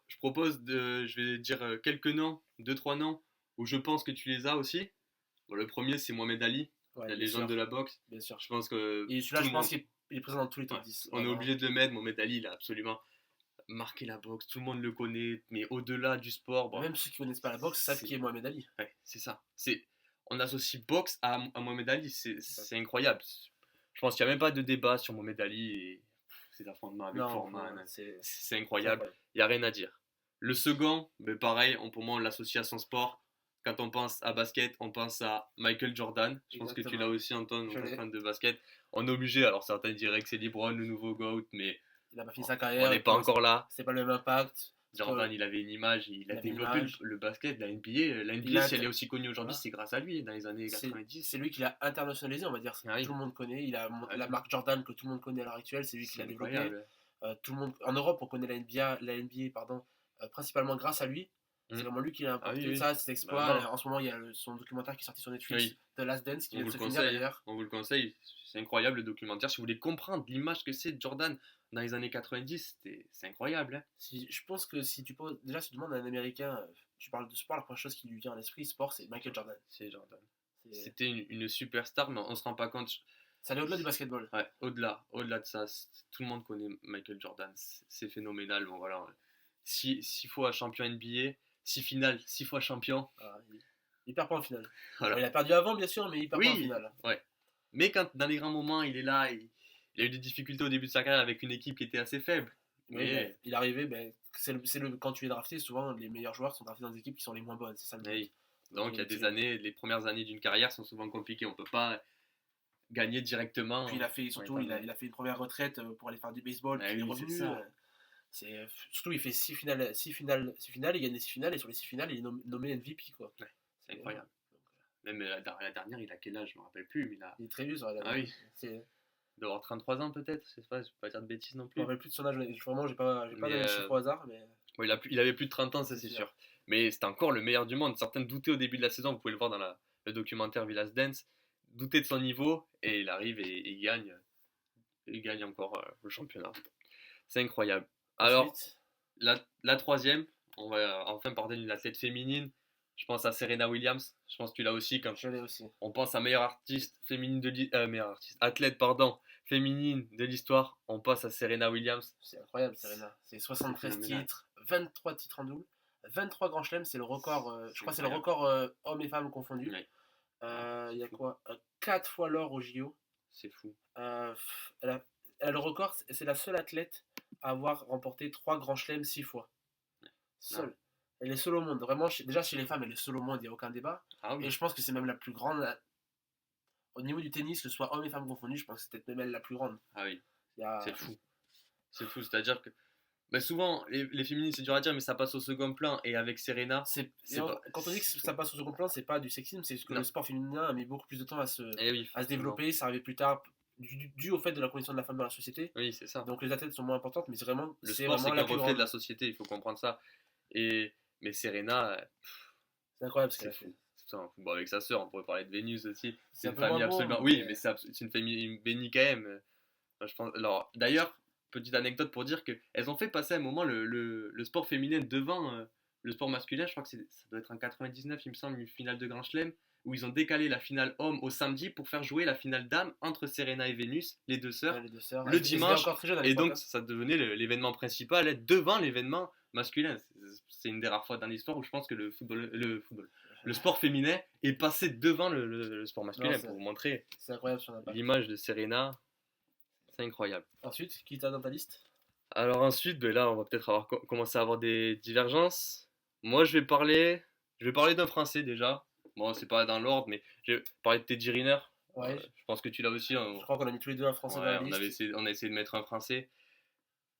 je vais dire quelques noms, deux, trois noms, où je pense que tu les as aussi. Bon, le premier, c'est Mohamed Ali, Ouais, la bien légende sûr, de la boxe. bien sûr. Je pense que Et tout celui-là, le je pense monde, qu'il est présent dans tous les top ouais, 10. on est vraiment. obligé de le mettre. Mohamed Ali, il a absolument marqué la boxe, tout le monde le connaît, mais au-delà du sport, bon, Même ceux qui connaissent pas la boxe savent c'est qui est Mohamed Ali. ouais, c'est ça. On associe boxe à Mohamed Ali, ça. c'est incroyable. Je pense qu'il n'y a même pas de débat sur Mohamed Ali et ses affrontements avec Non, Foreman. enfin, c'est C'est incroyable, incroyable. il n'y a rien à dire. Le second, mais pareil, pour moi, on l'associe à son sport. Quand on pense à basket, on pense à Michael Jordan. Je pense que tu Exactement. l'as aussi, Antoine, Je donc un l'ai. fan de basket. On est obligé, alors certains diraient que c'est LeBron, le nouveau GOAT, mais Il a pas fini sa on carrière. n'est pas encore là. C'est pas le même impact. Jordan, il avait une image, il a avait une développé image. le basket, la NBA. La Il NBA, a si elle inter- est aussi connue aujourd'hui, voilà. c'est grâce à lui, dans les années C'est 90. c'est lui qui l'a internationalisé, on va dire. Ah oui. Tout le monde connaît. Il a Ah la oui. marque Jordan que tout le monde connaît à l'heure actuelle. C'est lui qui C'est l'a développé. incroyable. Tout le monde en Europe, on connaît la NBA, pardon, principalement grâce à lui. C'est Mm. vraiment lui qui a Ah apporté oui, oui. ça, ses exploits. Vraiment. En ce moment, il y a son documentaire qui est sorti sur Netflix, Oui. The Last Dance, qui On vient vous de le se finir conseille, d'ailleurs. on vous le conseille. C'est incroyable le documentaire. Si vous voulez comprendre l'image que c'est de Jordan dans les années 90, c'est incroyable. Hein. Je pense que si tu demandes à un Américain, tu parles de sport, la première chose qui lui vient à l'esprit, sport, c'est Michael Jordan. C'est Jordan. C'est- C'était une superstar, mais on se rend pas compte. Ça allait au-delà du basketball. Ouais, au-delà de ça, tout le monde connaît Michael Jordan. C'est phénoménal. Bon, voilà. 6 fois champion NBA, 6 fois champion. Voilà, il perd pas en finale. Voilà. Bon, il a perdu avant, bien sûr, mais il perd pas en Oui, finale. ouais. Mais quand dans les grands moments, il est là, il a eu des difficultés au début de sa carrière avec une équipe qui était assez faible. Oui, Mais ben, il est arrivé, ben, quand tu es drafté, souvent les meilleurs joueurs sont draftés dans des équipes qui sont les moins bonnes. C'est ça le but. oui. Donc il y a des c'est- années, les premières années d'une carrière sont souvent compliquées. On peut pas gagner directement. Puis il a fait, surtout, Ouais, il a fait une première retraite pour aller faire du baseball, Ouais, puis il est oui, revenu. c'est ça. Surtout, il fait 6 finales, il gagne les 6 finales, et sur les 6 finales, il est nommé MVP, quoi. Ouais, c'est incroyable. Même la dernière, il a quel âge? Je me rappelle plus, mais Il est très vieux, ça. Ah oui. C'est- il doit avoir 33 ans peut-être. Je sais pas, je peux pas dire de bêtises non Je me plus. rappelle plus de son âge, vraiment, j'ai pas Mais, donné le chiffre au hasard, mais Bon, il avait plus de 30 ans, ça c'est C'est sûr. Mais c'était encore le meilleur du monde. Certains doutaient au début de la saison, vous pouvez le voir dans le documentaire Villas Dance, doutaient de son niveau, et il arrive et il gagne. Il gagne encore le championnat. C'est incroyable. Alors, ensuite, la troisième, on va enfin parler d'une athlète féminine. Je pense à Serena Williams. Je pense que tu l'as aussi quand je l'ai aussi. on pense à meilleure artiste féminine athlète féminine de l'histoire. On passe à Serena Williams. C'est incroyable, Serena. C'est 73 phénoménal. titres, 23 titres en double, 23 grands chelems, c'est le record, je crois que c'est le incroyable. record hommes et femmes confondus. Ouais, Il y a quoi 4 fois l'or au JO. c'est fou. Elle a le record, c'est la seule athlète à avoir remporté 3 grands chelems 6 fois. Seule. Elle est seule au monde. Vraiment, déjà chez les femmes, elle est seule au monde, il n'y a aucun débat. Ah oui. Et je pense que c'est même la plus grande. Au niveau du tennis, que ce soit hommes et femmes confondus, je pense que c'est peut-être même elle la plus grande. Ah oui. Il y a- C'est fou. C'est fou. C'est-à-dire que souvent, les féministes, c'est dur à dire, mais ça passe au second plan. Et avec Serena, Quand on dit que ça passe au second plan, c'est pas du sexisme, c'est que Non. le sport féminin a mis beaucoup plus de temps à se oui, développer. Ça arrivait plus tard, dû au fait de la condition de la femme dans la société. Oui, c'est ça. Donc les athlètes sont moins importantes, mais Le sport, c'est vraiment qu'un la plus reflet grande. de la société. Il faut comprendre ça. Mais Serena, C'est incroyable ce c'est qu'elle a fou. fait. Bon, avec sa sœur, on pourrait parler de Vénus aussi. C'est C'est un une peu famille moins beau, absolument. mais- Oui, mais c'est une famille bénie quand même. Je pense. Alors, d'ailleurs, petite anecdote pour dire qu'elles ont fait passer un moment le sport féminin devant le sport masculin. Je crois que ça doit être en 99, il me semble, une finale de Grand Chelem, où ils ont décalé la finale homme au samedi pour faire jouer la finale dame entre Serena et Vénus, les deux sœurs. Les deux sœurs. Le Elles étaient dimanche, encore très jeunes à Et l'époque, donc, ça devenait l'événement principal, être devant l'événement masculin. C'est une des rares fois dans l'histoire où je pense que le sport féminin est passé devant le sport masculin Non, pour vous montrer C'est incroyable son impact. l'image de Serena. C'est incroyable. Ensuite, qui t'a dans ta liste? Alors ensuite, là, on va peut-être commencer à avoir des divergences. Moi, je vais parler d'un Français déjà. Bon, c'est pas dans l'ordre, mais je vais parler de Teddy Riner. Ouais, Je pense que tu l'as aussi. je crois qu'on a mis tous les deux un français dans la liste. On a essayé de mettre un Français.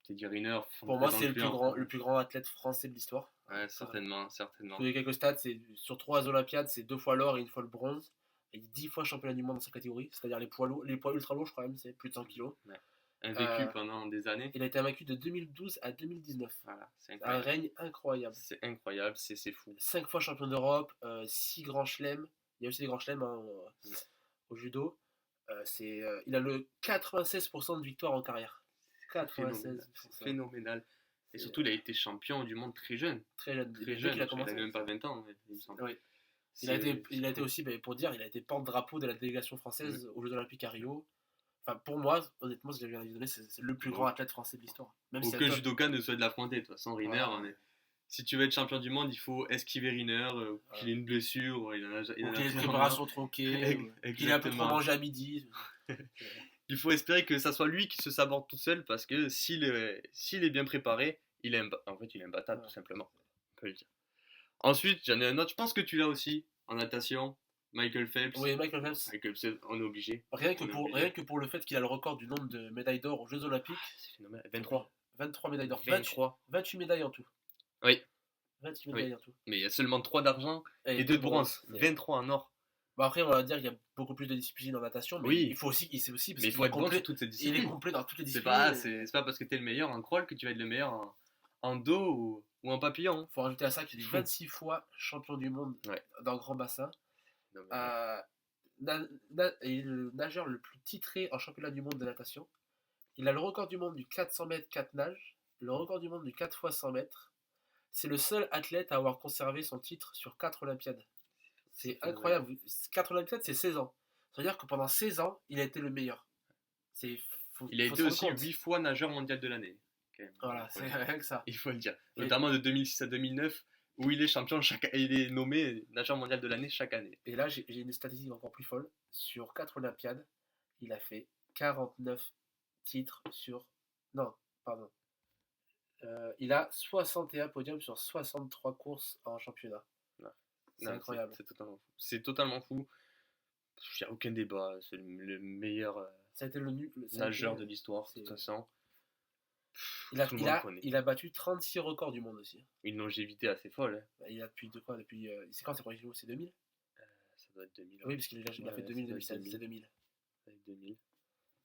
Teddy Riner. Pour moi, c'est le plus grand athlète français de l'histoire. Ouais, certainement. Je vous donne quelques stats, c'est sur 3 Olympiades, c'est 2 fois l'or et 1 fois le bronze. Et 10 fois championnat du monde dans sa catégorie, c'est-à-dire les poids ultra lourds, je crois même, c'est plus de 100 kilos. Ouais. Invécu pendant des années. Il a été invaincu de 2012 à 2019. Voilà, c'est Un incroyable. règne incroyable. C'est incroyable, c'est fou. 5 fois champion d'Europe, 6 grands chelems. Il y a aussi des grands chelems au judo. Il a le 96% de victoires en carrière. 96%. C'est phénoménal. Et surtout, il a été champion du monde très jeune. Très jeune. Très jeune. Il a Il commencé. avait même pas 20 ans, il me semble. Oui. Il a été aussi, pour dire, il a été porte-drapeau de la délégation française aux Jeux Olympiques à Rio. Enfin, pour moi, honnêtement, ce que je viens de lui donner, c'est le plus grand athlète français de l'histoire. Même Aucun judoka ne souhaite l'affronter. De toute façon, Riner, si tu veux être champion du monde, il faut esquiver Riner, qu'il ait une blessure, il qu'il ait une préparation tronquée, qu'il ait un peu trop mangé à midi. Il faut espérer que ça soit lui qui se saborde tout seul, parce que s'il est bien préparé, il est imbattable, tout simplement. On peut le dire. Ensuite, j'en ai un autre, je pense que tu l'as aussi, en natation, Michael Phelps. Oui, Michael Phelps. Michael Phelps, on est obligé. Rien que pour le fait qu'il a le record du nombre de médailles d'or aux Jeux Olympiques. C'est phénoménal. 23 médailles d'or. 23. 28 médailles en tout. Oui. 28 médailles en tout. Mais il y a seulement 3 d'argent et 2 de bronze. 23 en or. Bon, après, on va dire qu'il y a beaucoup plus de disciplines en natation, mais il faut aussi parce mais il faut être bon sur toutes ces disciplines. Il est complet dans toutes les disciplines. C'est pas parce que tu es le meilleur en crawl que tu vas être le meilleur en dos ou en papillon. Il faut rajouter à ça qu'il est 26 fois champion du monde dans le grand bassin. Et le nageur le plus titré en championnat du monde de natation. Il a le record du monde du 400 mètres 4 nages, le record du monde du 4 x 100 mètres, C'est le seul athlète à avoir conservé son titre sur 4 Olympiades. C'est C'est incroyable. 4 Olympiades, c'est 16 ans. C'est-à-dire que pendant 16 ans, il a été le meilleur. C'est Il a faut été se rendre aussi compte. 8 fois nageur mondial de l'année. Quand même. Voilà, c'est rien que ça. Il faut le dire. Et, Notamment de 2006 à 2009, où il est champion, il est nommé nageur mondial de l'année chaque année. et là, j'ai une statistique encore plus folle. Sur 4 Olympiades, il a fait 49 titres sur... Non, pardon. Il a 61 podiums sur 63 courses en championnat. Ouais. C'est Non, incroyable. c'est totalement fou. C'est totalement fou. Il n'y a aucun débat. C'est le meilleur Ça a été ça a nageur été- de l'histoire, de c'est- toute façon. Il Tout le monde a, connaît. il a battu 36 records du monde aussi. Une longévité assez folle. Hein. Il a depuis c'est quand c'est pour les JO? C'est 2000? Ça doit être 2000. Oui, parce qu'il a fait Ouais, 2000, ça doit être 2016, c'est 2000. Ça doit être 2000.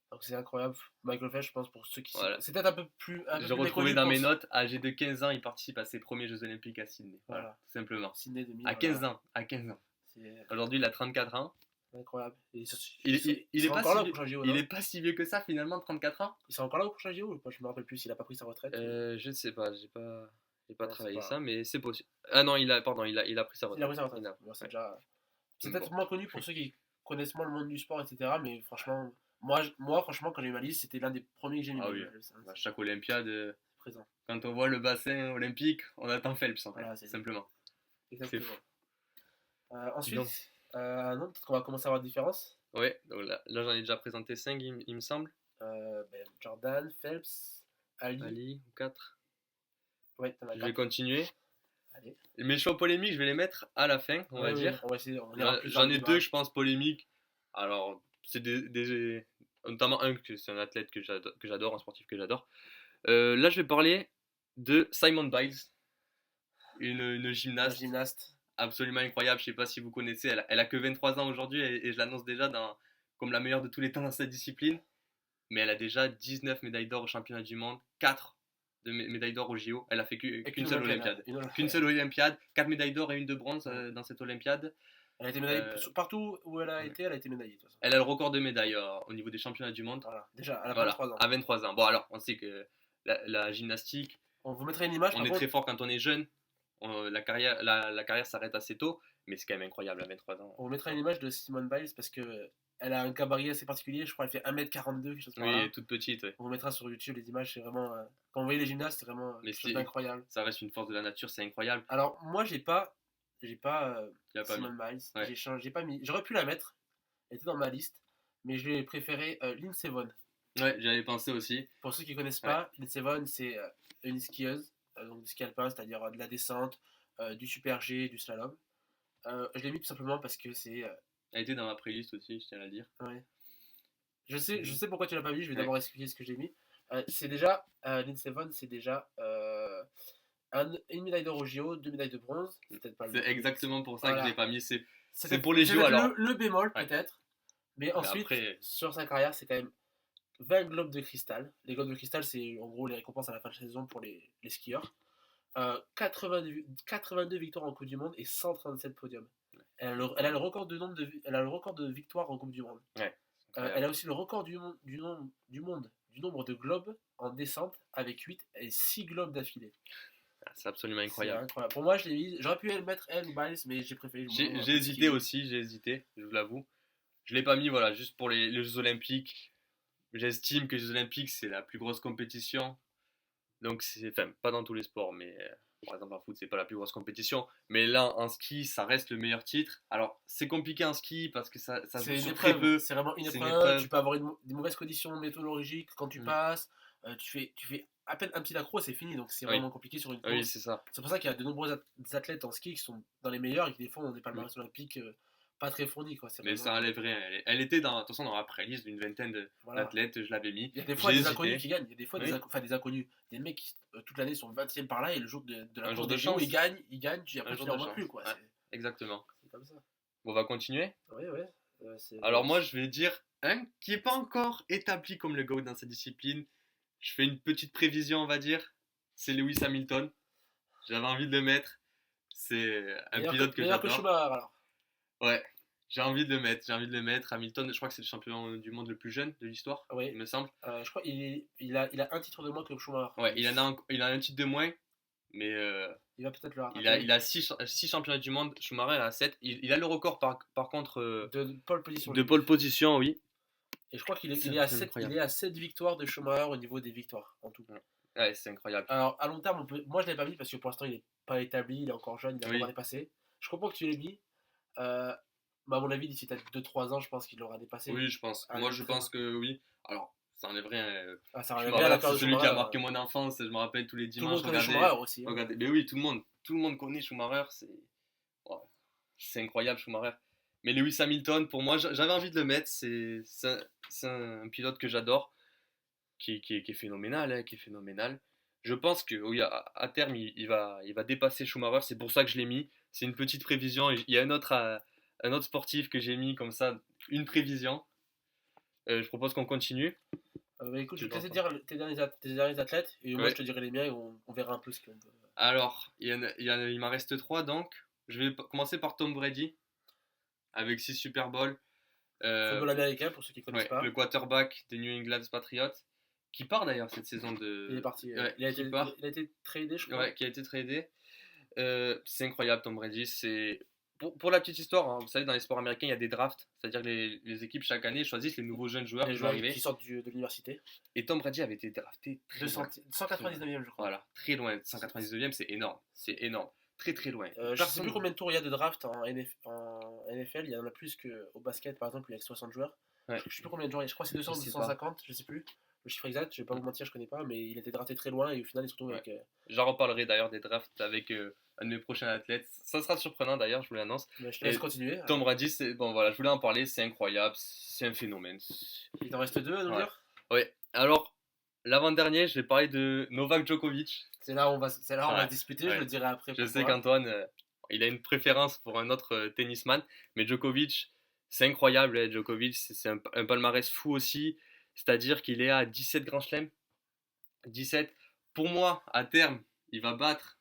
Donc c'est incroyable. Michael Phelps, je pense, pour ceux qui... Voilà. C'est peut-être un peu plus J'ai retrouvé méconnu dans pour mes notes, âgé de 15 ans, il participe à ses premiers Jeux Olympiques à Sydney. Voilà. Tout simplement. Sydney 2000. À 15 ans. À 15 ans. C'est Aujourd'hui, il a 34 ans. incroyable. Et Il il est sera pas encore là si au vieux- prochain JO, il non? est pas si vieux que ça finalement, 34 ans. Il sera encore là au prochain JO? Moi, je me rappelle plus s'il a pas pris sa retraite. Je ne sais pas, j'ai pas Non, travaillé c'est pas- ça, mais c'est possible. Ah non, il a pris sa Il a retraite. pris sa retraite. Il a- Bon, c'est ouais. déjà... C'est Bon. peut-être moins connu pour ceux qui connaissent moins le monde du sport, etc. Mais franchement, franchement, quand j'ai eu ma liste, c'était l'un des premiers que j'ai mis. Ah oui. Michael Phelps, hein, À chaque Olympiade, c'est présent. quand on voit le bassin olympique, on attend Phelps en fait, Voilà, c'est- simplement. Exactement. fou. Ensuite, Donc- non, peut-être qu'on va commencer à avoir des différences. Ouais, donc là j'en ai déjà présenté 5 il me semble. Jordan, Phelps, Ali. Ali, ou 4. Ouais, t'en as Je quatre. vais continuer. Allez. Mes choix polémiques, je vais les mettre à la fin, on va Ouais, oui, dire. on va essayer. On ira plus dans J'en le ai débat. deux, je pense, polémiques. Alors, c'est notamment un que c'est un athlète que j'adore, un sportif que j'adore. Là, je vais parler de Simone Biles, une Un gymnaste gymnaste. absolument incroyable. Je sais pas si vous connaissez, elle a que 23 ans aujourd'hui et je l'annonce déjà comme la meilleure de tous les temps dans sa discipline. Mais elle a déjà 19 médailles d'or au championnat du monde, 4 médailles d'or au JO. Elle a fait Et qu'une seule Olympiade. Une Olympiade. Qu'une seule Olympiade, 4 médailles d'or et une de bronze dans cette Olympiade. Elle a été médaillée Euh, partout où elle a ouais. été, elle a été médaillée. De toute façon. Elle a le record de médailles au niveau des championnats du monde. Voilà. Déjà, elle a Voilà, 23 ans. à 23 ans. Bon, alors, on sait que la gymnastique, On vous mettra une image. on par est contre. très fort quand on est jeune. La carrière s'arrête assez tôt, mais c'est quand même incroyable à 23 ans. On vous mettra une image de Simone Biles parce que elle a un gabarit assez particulier. Je crois qu'elle fait 1m42, quelque chose comme Oui, ça. elle est toute petite, ouais. On vous mettra sur YouTube les images. C'est vraiment. Quand vous voyez les gymnastes, c'est vraiment Mais quelque chose c'est- d'incroyable. Ça reste une force de la nature, c'est incroyable. Alors, moi, j'ai pas Tu l'as pas mis. Simone Biles. Ouais. J'ai pas mis. J'aurais pu la mettre. Elle était dans ma liste. Mais je l'ai préféré Lindsey Vonn. Ouais, j'avais pensé aussi. Pour ceux qui connaissent pas, Lindsey Vonn, c'est une skieuse. Donc du ski alpin, c'est-à-dire de la descente, du super G, du slalom. Je l'ai mis tout simplement parce que c'est. Elle était dans ma playlist aussi, je tiens à le dire. Ouais. Je sais pourquoi tu l'as pas mis. Je vais Ouais. d'abord expliquer ce que j'ai mis. C'est déjà. Lindsey Vonn, c'est déjà. Une médaille d'or au JO, 2 médailles de bronze. C'est peut-être pas le C'est exactement pour ça Voilà. que je l'ai pas mis. C'est C'était pour les c'est JO, peut-être alors. le bémol, Ouais. peut-être. Mais ensuite, après- sur sa carrière, c'est quand même 20 globes de cristal. Les globes de cristal, c'est en gros les récompenses à la fin de la saison pour les skieurs. 82 victoires en Coupe du Monde et 137 podiums. Elle a le record de victoires en Coupe du Monde. Ouais. Elle a aussi le record du nombre de globes en descente avec 8 et 6 globes d'affilée. C'est absolument C'est incroyable. incroyable. Pour moi, je l'ai mis. J'aurais pu mettre elle ou Biles, mais j'ai préféré. J'ai hésité aussi, je vous l'avoue. Je l'ai pas mis, voilà, juste pour les Jeux Olympiques. J'estime que les Jeux Olympiques, c'est la plus grosse compétition. Donc, enfin, pas dans tous les sports, mais par exemple en foot, c'est pas la plus grosse compétition. Mais là, en ski, ça reste le meilleur titre. Alors, c'est compliqué en ski parce que ça se C'est joue une sur très épreuve, peu. c'est vraiment une C'est une épreuve. épreuve. Tu peux avoir des mauvaises conditions météorologiques quand tu Mm. passes. Tu fais à peine un petit accro, c'est fini. Donc c'est Oui. vraiment compliqué sur une Oui, course. c'est ça. C'est pour ça qu'il y a de nombreux athlètes en ski qui sont dans les meilleurs et qui des fois ont des palmarès olympiques pas très fournis. Quoi. C'est Mais vraiment- ça enlèverait. Elle était de toute façon dans la pré-liste d'une vingtaine voilà. d'athlètes, je l'avais mis. Il y a des fois J'ai des hésité. inconnus qui gagnent. Il y a des fois Oui. des inconnus. Des mecs qui toute l'année sont 20e par là et le jour de la Un course jour des de JO, chance. ils gagnent. Après, Un tu jour les de revois chance. plus. Quoi. Ouais. Exactement. C'est comme ça. Bon, on va continuer. Ouais, ouais. Alors moi, je vais dire un qui n'est pas encore établi comme le GOAT dans sa discipline. Je fais une petite prévision, on va dire. C'est Lewis Hamilton. J'avais envie de le mettre. C'est un pilote que meilleur que j'adore. Schumacher alors. Ouais, j'ai envie de le mettre. Hamilton, je crois que c'est le champion du monde le plus jeune de l'histoire, Oui. il me semble. Je crois qu'il a un titre de moins que Schumacher. Ouais, il en a un titre de moins. mais Il va peut-être le il rattraper. a 6 championnats du monde. Schumacher a 7. Il a le record par contre De pole position, de lui. pole position, oui. Et je crois qu'il est, C'est il incroyable. est à 7 victoires de Schumacher au niveau des victoires, en tout. Ouais, c'est incroyable. Alors, à long terme, moi je l'ai pas mis parce que pour l'instant il est pas établi, il est encore jeune, il a pas Oui, encore dépassé. Je comprends que tu l'aies mis. Mais à mon avis, d'ici peut-être 2-3 ans, je pense qu'il l'aura dépassé. oui, je pense. Ah, Moi, il est je très pense bon. que oui. Alors, ça enlève rien. Ah, ça revient bien à Schumacher, la c'est carrière de celui qui a Schumacher. marqué mon enfance. Je me rappelle tous les Tout le dimanches, monde connaît Schumacher aussi, hein. regardez. Mais oui, tout le monde connaît Schumacher. Ouais, c'est incroyable, Schumacher. Mais Lewis Hamilton, pour moi, j'avais envie de le mettre. C'est un pilote que j'adore, qui est phénoménal, hein, qui est phénoménal. Je pense que oui, à terme, il va dépasser Schumacher. C'est pour ça que je l'ai mis. C'est une petite prévision. Il y a un autre sportif que j'ai mis comme ça, une prévision. Je propose qu'on continue. Bah, écoute, je Tu vais te penses laisser pas? dire tes derniers athlètes et moi je Ouais. te dirai les miens et on verra un peu ce qu'on peut. Alors, il m'en reste 3 donc. Je vais commencer par Tom Brady avec 6 Super Bowls. Football américain pour ceux qui connaissent Ouais, pas. le quarterback des New England Patriots, qui part d'ailleurs cette saison Il est de. parti. Ouais, qui part, Il a été tradé, je crois. ouais, qui a été tradé. C'est incroyable, Tom Brady. Pour la petite histoire, hein, vous savez, dans les sports américains, il y a des drafts, c'est-à-dire que les équipes chaque année choisissent les nouveaux jeunes joueurs Les qui vont joueurs arriver. qui sortent de l'université. Et Tom Brady avait été drafté très loin. 199e, je crois. Voilà, très loin. 199e, c'est énorme. C'est énorme. Très très loin. Je sais plus combien de tours il y a de draft en NFL. Il y en a plus qu'au basket, par exemple, il y a 60 joueurs. Ouais. Je sais plus combien de joueurs. Je crois que c'est 200 ou sais 250, je sais plus. Le chiffre exact, je vais pas vous mentir, je connais pas, mais il a été drafté très loin et au final, il se retrouve Ouais. avec. J'en reparlerai d'ailleurs des drafts avec un de mes prochains athlètes. Ça sera surprenant d'ailleurs, je vous l'annonce. Mais je te laisse Et continuer. Tom Brady, bon voilà, je voulais en parler, c'est incroyable, c'est un phénomène. Il t'en reste deux à nous Ouais. dire. Ouais. Alors, l'avant-dernier, je vais parler de Novak Djokovic. C'est là où on va Ouais. discuter, Ouais. je le dirai après. Je sais pourquoi. qu'Antoine, il a une préférence pour un autre tennisman, mais Djokovic, c'est incroyable. Hein, Djokovic, c'est un palmarès fou aussi. C'est-à-dire qu'il est à 17 grands chelems. 17. Pour moi, à terme, il va battre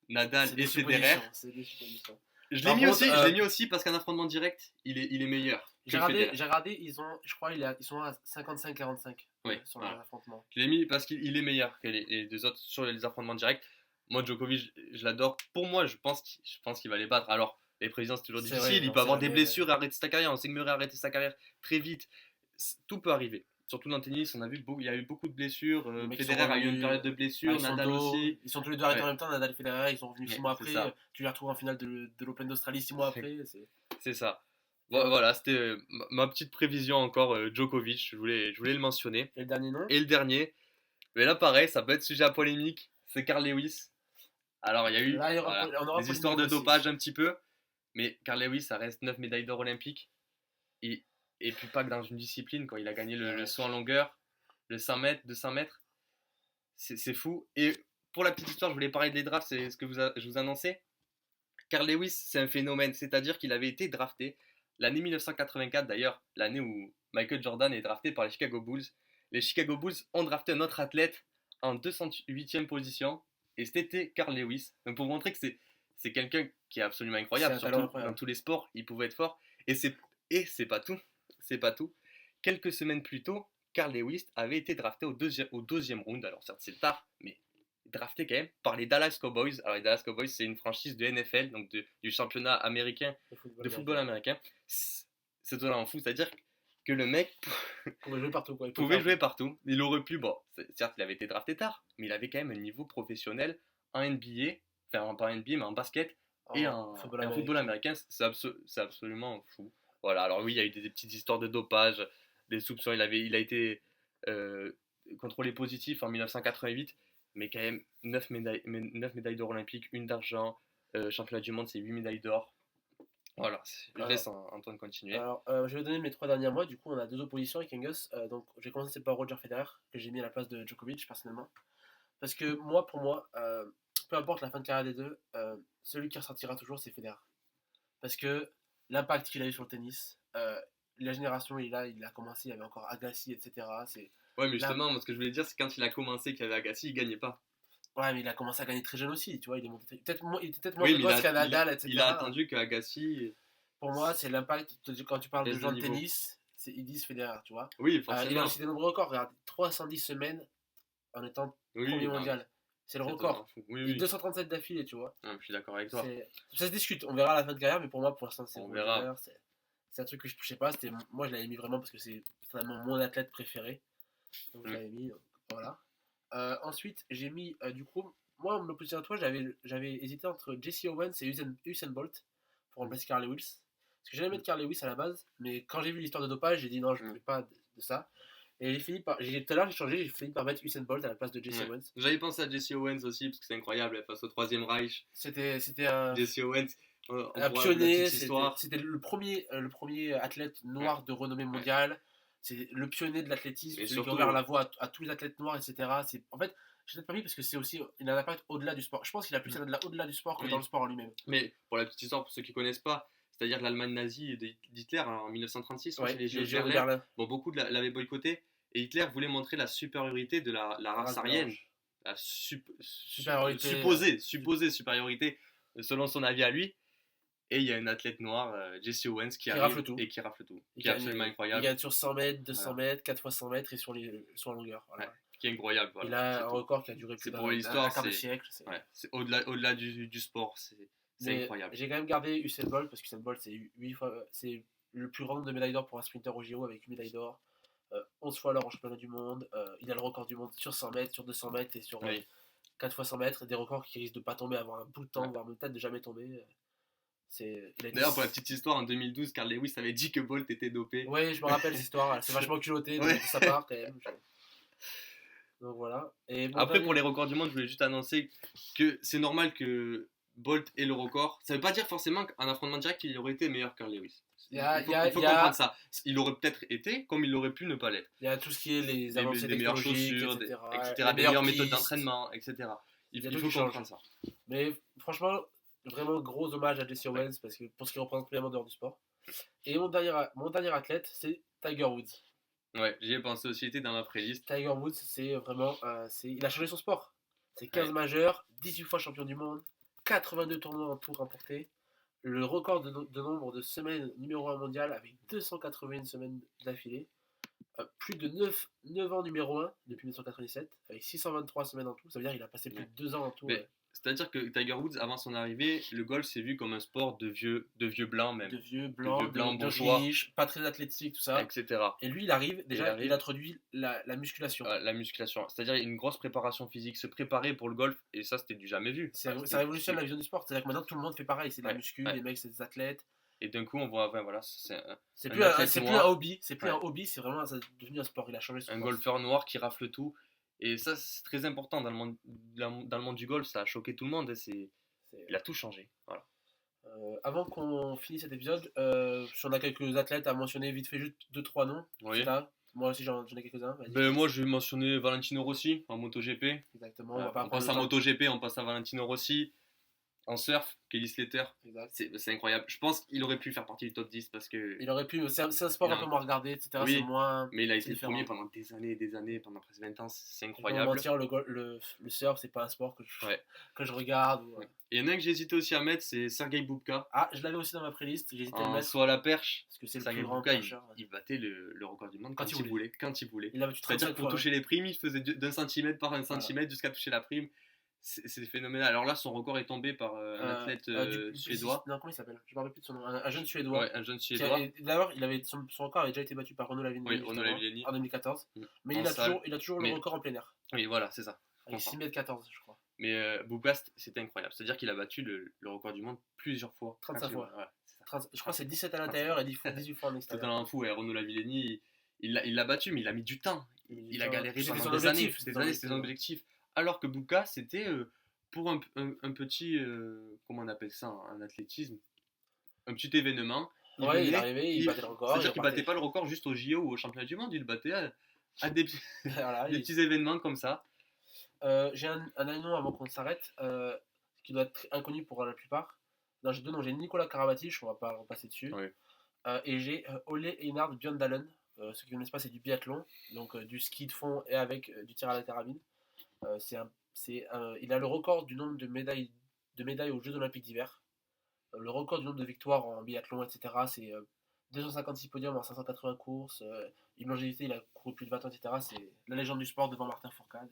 Nadal C'est et des Federer. suppositions. C'est des suppositions. Je Par l'ai mis contre, aussi, je l'ai mis aussi parce qu'un affrontement direct, il est meilleur que Federer. j'ai regardé, je crois, ils sont à 55-45 Oui, sur voilà. l'affrontement. Je l'ai mis parce qu'il est meilleur que les deux autres sur les affrontements directs. Moi, Djokovic, je l'adore. Pour moi, je pense qu'il va les battre. Alors, les présidents, c'est toujours C'est difficile. vrai, Il non, peut c'est avoir vrai, des mais- blessures et arrêter sa carrière. On sait que Murray a arrêté sa carrière très vite. Tout peut arriver. Surtout dans le tennis, on a vu il y a eu beaucoup de blessures. Les mecs, ils sont Federer a eu une revenus, période de blessure, Nadal aussi. Ils sont tous les deux arrêtés Ouais. en même temps, Nadal et Federer, ils sont revenus Ouais, 6 mois c'est après. ça. Tu les retrouves en finale de l'Open d'Australie 6 mois après. C'est ça. Et ouais. Voilà, c'était ma petite prévision encore. Djokovic, je voulais le mentionner. Et le dernier nom Et le dernier, mais là pareil, ça peut être sujet à polémique, c'est Carl Lewis. Alors il y a eu Là, on aura des histoires de polémique aussi. dopage un petit peu, mais Carl Lewis, ça reste 9 médailles d'or olympiques. Et, et puis pas que dans une discipline, quand il a gagné le saut en longueur, le 100 mètres, 200 mètres, c'est fou. Et pour la petite histoire, je voulais parler des drafts, c'est ce que je vous annonçais. Carl Lewis, c'est un phénomène, c'est-à-dire qu'il avait été drafté l'année 1984, d'ailleurs, l'année où Michael Jordan est drafté par les Chicago Bulls. Les Chicago Bulls ont drafté un autre athlète en 208e position, et c'était Carl Lewis. Donc pour vous montrer que c'est quelqu'un qui est absolument incroyable, C'est un talent surtout incroyable. dans tous les sports, il pouvait être fort. Et c'est pas tout, c'est pas tout. Quelques semaines plus tôt, Carl Lewis avait été drafté au deuxième round. Alors certes c'est tard, mais drafté quand même par les Dallas Cowboys. Alors les Dallas Cowboys, c'est une franchise de NFL, donc du championnat américain de football américain. C'est totalement fou, c'est-à-dire que le mec Il pouvait jouer partout, quoi. pouvait jouer partout. Il aurait pu, bon, certes, il avait été drafté tard, mais il avait quand même un niveau professionnel en NBA, enfin pas en NBA, mais en basket et en football américain. C'est absolument fou. Voilà, alors oui, il y a eu des petites histoires de dopage, des soupçons. Il a été contrôlé positif en 1988, mais quand même 9 médailles d'or olympiques, une d'argent, championnat du monde, c'est 8 médailles d'or. Voilà, je laisse Antoine continuer. Alors, je vais donner mes 3 derniers mois. Du coup, on a 2 oppositions avec Angus. Donc, j'ai commencé par Roger Federer, que j'ai mis à la place de Djokovic, personnellement. Parce que pour moi, peu importe la fin de carrière des deux, celui qui ressortira toujours, c'est Federer. Parce que l'impact qu'il a eu sur le tennis, la génération, il a commencé, il y avait encore Agassi, etc. Ouais, mais justement, moi, ce que je voulais dire, c'est quand il a commencé, qu'il y avait Agassi, il gagnait pas. Ouais, mais il a commencé à gagner très jeune aussi, tu vois. Il est peut-être il était peut-être moins Oui, mais précoce qu'un Nadal, etc. il a attendu que Agassi. Pour moi, c'est l'impact. Quand tu parles de Baisse de gens de niveau. tennis, ils disent Federer, tu vois. Oui, Il a forcément. aussi des nombreux records. Regarde, 310 semaines en étant Oui, premier non, mondial. C'est le C'est record. totalement fou. Oui, Il est oui. 237 d'affilée, tu vois. Je suis d'accord avec toi. Ça se discute. On verra à la fin de carrière, mais pour moi, pour l'instant, c'est On Von verra. Miller. C'est un truc que je touchais pas. Moi, je l'avais mis vraiment parce que c'est vraiment mon athlète préféré. Donc, je l'avais mis. Donc, voilà. Ensuite, j'ai mis, du coup, moi, en opposition à toi, j'avais hésité entre Jesse Owens et Usain Bolt pour remplacer Carl Lewis. Parce que j'allais mettre Carl Lewis à la base, mais quand j'ai vu l'histoire de dopage, j'ai dit non, je ne voulais pas de ça. Et tout à l'heure, j'ai fini par mettre Usain Bolt à la place de Jesse Ouais. Owens. J'avais pensé à Jesse Owens aussi, parce que c'est incroyable, face au Troisième Reich. C'était un Jesse Owens, un pour la pionnier, petite histoire. c'était le premier athlète noir de renommée mondiale. C'est le pionnier de l'athlétisme, Et celui qui surtout, a ouvert la voie à tous les athlètes noirs, etc. En fait, je l'ai pas mis parce que c'est aussi, il a un impact au-delà du sport. Je pense qu'il a plus un impact au-delà du sport que Oui. dans le sport en lui-même. Mais pour la petite histoire, pour ceux qui connaissent pas, c'est-à-dire l'Allemagne nazie d'Hitler en 1936, Ouais, c'est les Jeux de Jeux de Berlin. Berlin. Bon, beaucoup l'avaient boycotté, et Hitler voulait montrer la supériorité de la race aryenne, la supériorité, supposée supériorité selon son avis à lui. Et il y a un athlète noir, Jesse Owens, qui arrive rafle tout. et qui rafle tout. Qui est absolument incroyable. Il gagne sur 100 mètres, 200 mètres, 4 fois 100 mètres et sur la longueur. Voilà. Ouais, qui est incroyable. Voilà, il a un record qui a duré plus d'un quart de siècle. C'est au-delà du sport. C'est incroyable. J'ai quand même gardé Usain Bolt parce que Usain Bolt, c'est le plus grand nombre de médailles d'or pour un sprinter au JO avec 8 médailles d'or. 11 fois l'or en championnat du monde. Il a le record du monde sur 100 mètres, sur 200 mètres et sur 4 fois 100 mètres. Des records qui risquent de pas tomber avant un bout de temps, voire même peut-être de jamais tomber. D'ailleurs, pour la petite histoire, en 2012, Carl Lewis avait dit que Bolt était dopé. Oui, je me rappelle cette histoire. C'est vachement culotté de sa part quand même. Donc voilà. Et après, pour les records du monde, je voulais juste annoncer que c'est normal que Bolt ait le record. Ça veut pas dire forcément qu'en affrontement direct, il aurait été meilleur que Carl Lewis. Il faut comprendre ça. Il aurait peut-être été, comme il aurait pu ne pas l'être. Il y a tout ce qui est les avancées des meilleures chaussures, etc. Des meilleures méthodes d'entraînement, etc. Il faut comprendre ça. Mais franchement, vraiment gros hommage à Jesse Owens parce que pour ce qui représente vraiment dehors du sport. Et mon dernier athlète, c'est Tiger Woods. Ouais, j'y ai pensé aussi, il était dans ma playlist. Tiger Woods, c'est vraiment. Il a changé son sport. C'est 15 majeurs, 18 fois champion du monde, 82 tournois en tout remportés. Le record de nombre de semaines numéro 1 mondial avec 281 semaines d'affilée. Plus de 9 ans numéro 1 depuis 1997, avec 623 semaines en tout. Ça veut dire qu'il a passé plus de 2 ans en tout. C'est-à-dire que Tiger Woods, avant son arrivée, le golf s'est vu comme un sport de vieux blancs même. De vieux blancs bourgeois. Riches, pas très athlétiques, tout ça. Etc. Et lui, il arrive, il introduit la musculation. La musculation, c'est-à-dire une grosse préparation physique, se préparer pour le golf, et ça, c'était du jamais vu. Ça révolutionne la vision du sport. C'est-à-dire que maintenant, tout le monde fait pareil. C'est de la muscu, les mecs, c'est des athlètes. Et d'un coup, on voit, voilà, c'est plus un hobby, c'est vraiment, ça devenu un sport. Il a changé son golfeur noir qui rafle tout. Et ça, c'est très important dans le monde du golf. Ça a choqué tout le monde. Il a tout changé. Voilà. Avant qu'on finisse cet épisode, si on a quelques athlètes à mentionner, vite fait, juste 2-3 noms. Oui. Moi aussi, j'en ai quelques-uns. Moi, je vais mentionner Valentino Rossi en MotoGP. Exactement. On passe à MotoGP, on passe à Valentino Rossi. En surf, Kelly Slater, c'est incroyable. Je pense qu'il aurait pu faire partie du top 10 parce que. Il aurait pu, c'est un sport un peu moins regardé, etc. Oui, c'est moins. Mais il a été premier pendant des années, pendant presque 20 ans, c'est incroyable. Mentir, le surf, c'est pas un sport que je regarde. Et il y en a un que j'ai hésité aussi à mettre, c'est Sergei Bubka. Ah, je l'avais aussi dans ma playlist, j'ai hésité à le mettre. Soit à la perche, parce que c'est Sergei Bubka, il battait le record du monde quand il voulait. Il a battu 37 C'est-à-dire que pour toucher les primes, il faisait d'un centimètre par un centimètre jusqu'à toucher la prime. C'est phénoménal. Alors là, son record est tombé par un athlète suédois. Non, comment il s'appelle? Je ne me rappelle plus de son nom. Un jeune suédois. Ouais, un jeune suédois. D'ailleurs, son record avait déjà été battu par Renaud Lavillenie. Oui, Renaud Lavillenie. En 2014. Mais il a toujours le record en plein air. Oui, voilà, c'est ça. Avec 6,14 m, je crois. Mais Bubka, c'était incroyable. C'est-à-dire qu'il a battu le record du monde plusieurs fois. 35 fois. Ouais, je crois que c'est 17 à l'intérieur et 18 fois en extérieur. C'est totalement fou. Et Renaud Lavillenie, il l'a battu, mais il a mis du temps. Il a galéré pendant des années. C'était son objectif. Alors que Bubka, c'était pour un petit, comment on appelle ça, un athlétisme, un petit événement. Il arrivait, il battait le record. C'est-à-dire qu'il battait pas le record juste au JO ou au championnat du monde, il battait à des petits événements comme ça. J'ai un nom avant qu'on s'arrête, qui doit être inconnu pour la plupart. J'ai deux noms, j'ai Nicolas Karabatic, on va pas repasser dessus. Oui. Et j'ai Ole Einar Bjørndalen. Ceux qui ne connaissent pas, c'est du biathlon, donc du ski de fond et avec du tir à la carabine. Il a le record du nombre de médailles aux Jeux Olympiques d'hiver. Le record du nombre de victoires en biathlon, etc. C'est 256 podiums en 580 courses. Longévité, il a couru plus de 20 ans, etc. C'est la légende du sport devant Martin Fourcade.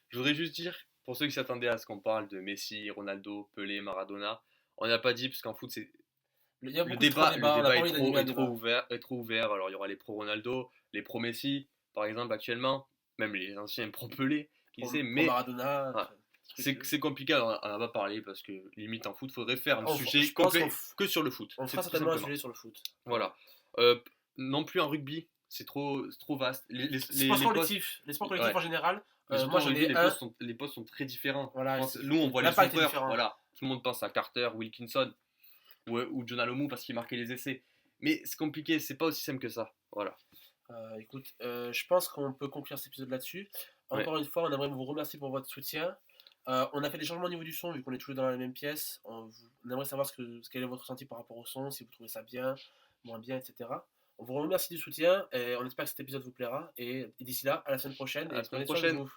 Je voudrais juste dire pour ceux qui s'attendaient à ce qu'on parle de Messi, Ronaldo, Pelé, Maradona, on n'a pas dit, parce qu'en foot, Il y a le beaucoup trop de débat, le débats, on n'a pas débat envie d'animer un est trop débat. ouvert, est trop ouvert. Alors, il y aura les pro Ronaldo, les pro Messi, par exemple, actuellement, même les anciens pro Pelé, qui sait, Pro mais Maradona, voilà. truc. C'est compliqué, on n'en a pas parlé parce que limite en foot, faudrait faire un Je sujet pense complet que sur le foot, on c'est fera tout certainement un simplement. sujet sur le foot. Voilà. Voilà. Non plus en rugby, c'est trop vaste. Sports Les postes, collectifs, les sports collectifs ouais. en général, Mais surtout moi en j'en rugby, ai un. les postes sont très différents. Voilà, Nous, on voit les l'impact est ouvreurs, différent. voilà. Tout le monde pense à Carter, Wilkinson ou John Alomou parce qu'il marquait les essais. Mais c'est compliqué, c'est pas aussi simple que ça. Voilà. Écoute, je pense qu'on peut conclure cet épisode là-dessus. Ouais. Encore une fois, on aimerait vous remercier pour votre soutien. On a fait des changements au niveau du son, vu qu'on est toujours dans la même pièce. On aimerait savoir quel est votre ressenti par rapport au son, si vous trouvez ça bien, moins bien, etc. On vous remercie du soutien et on espère que cet épisode vous plaira. Et d'ici là, à la semaine prochaine À et la semaine prenez soin de prochaine. vous.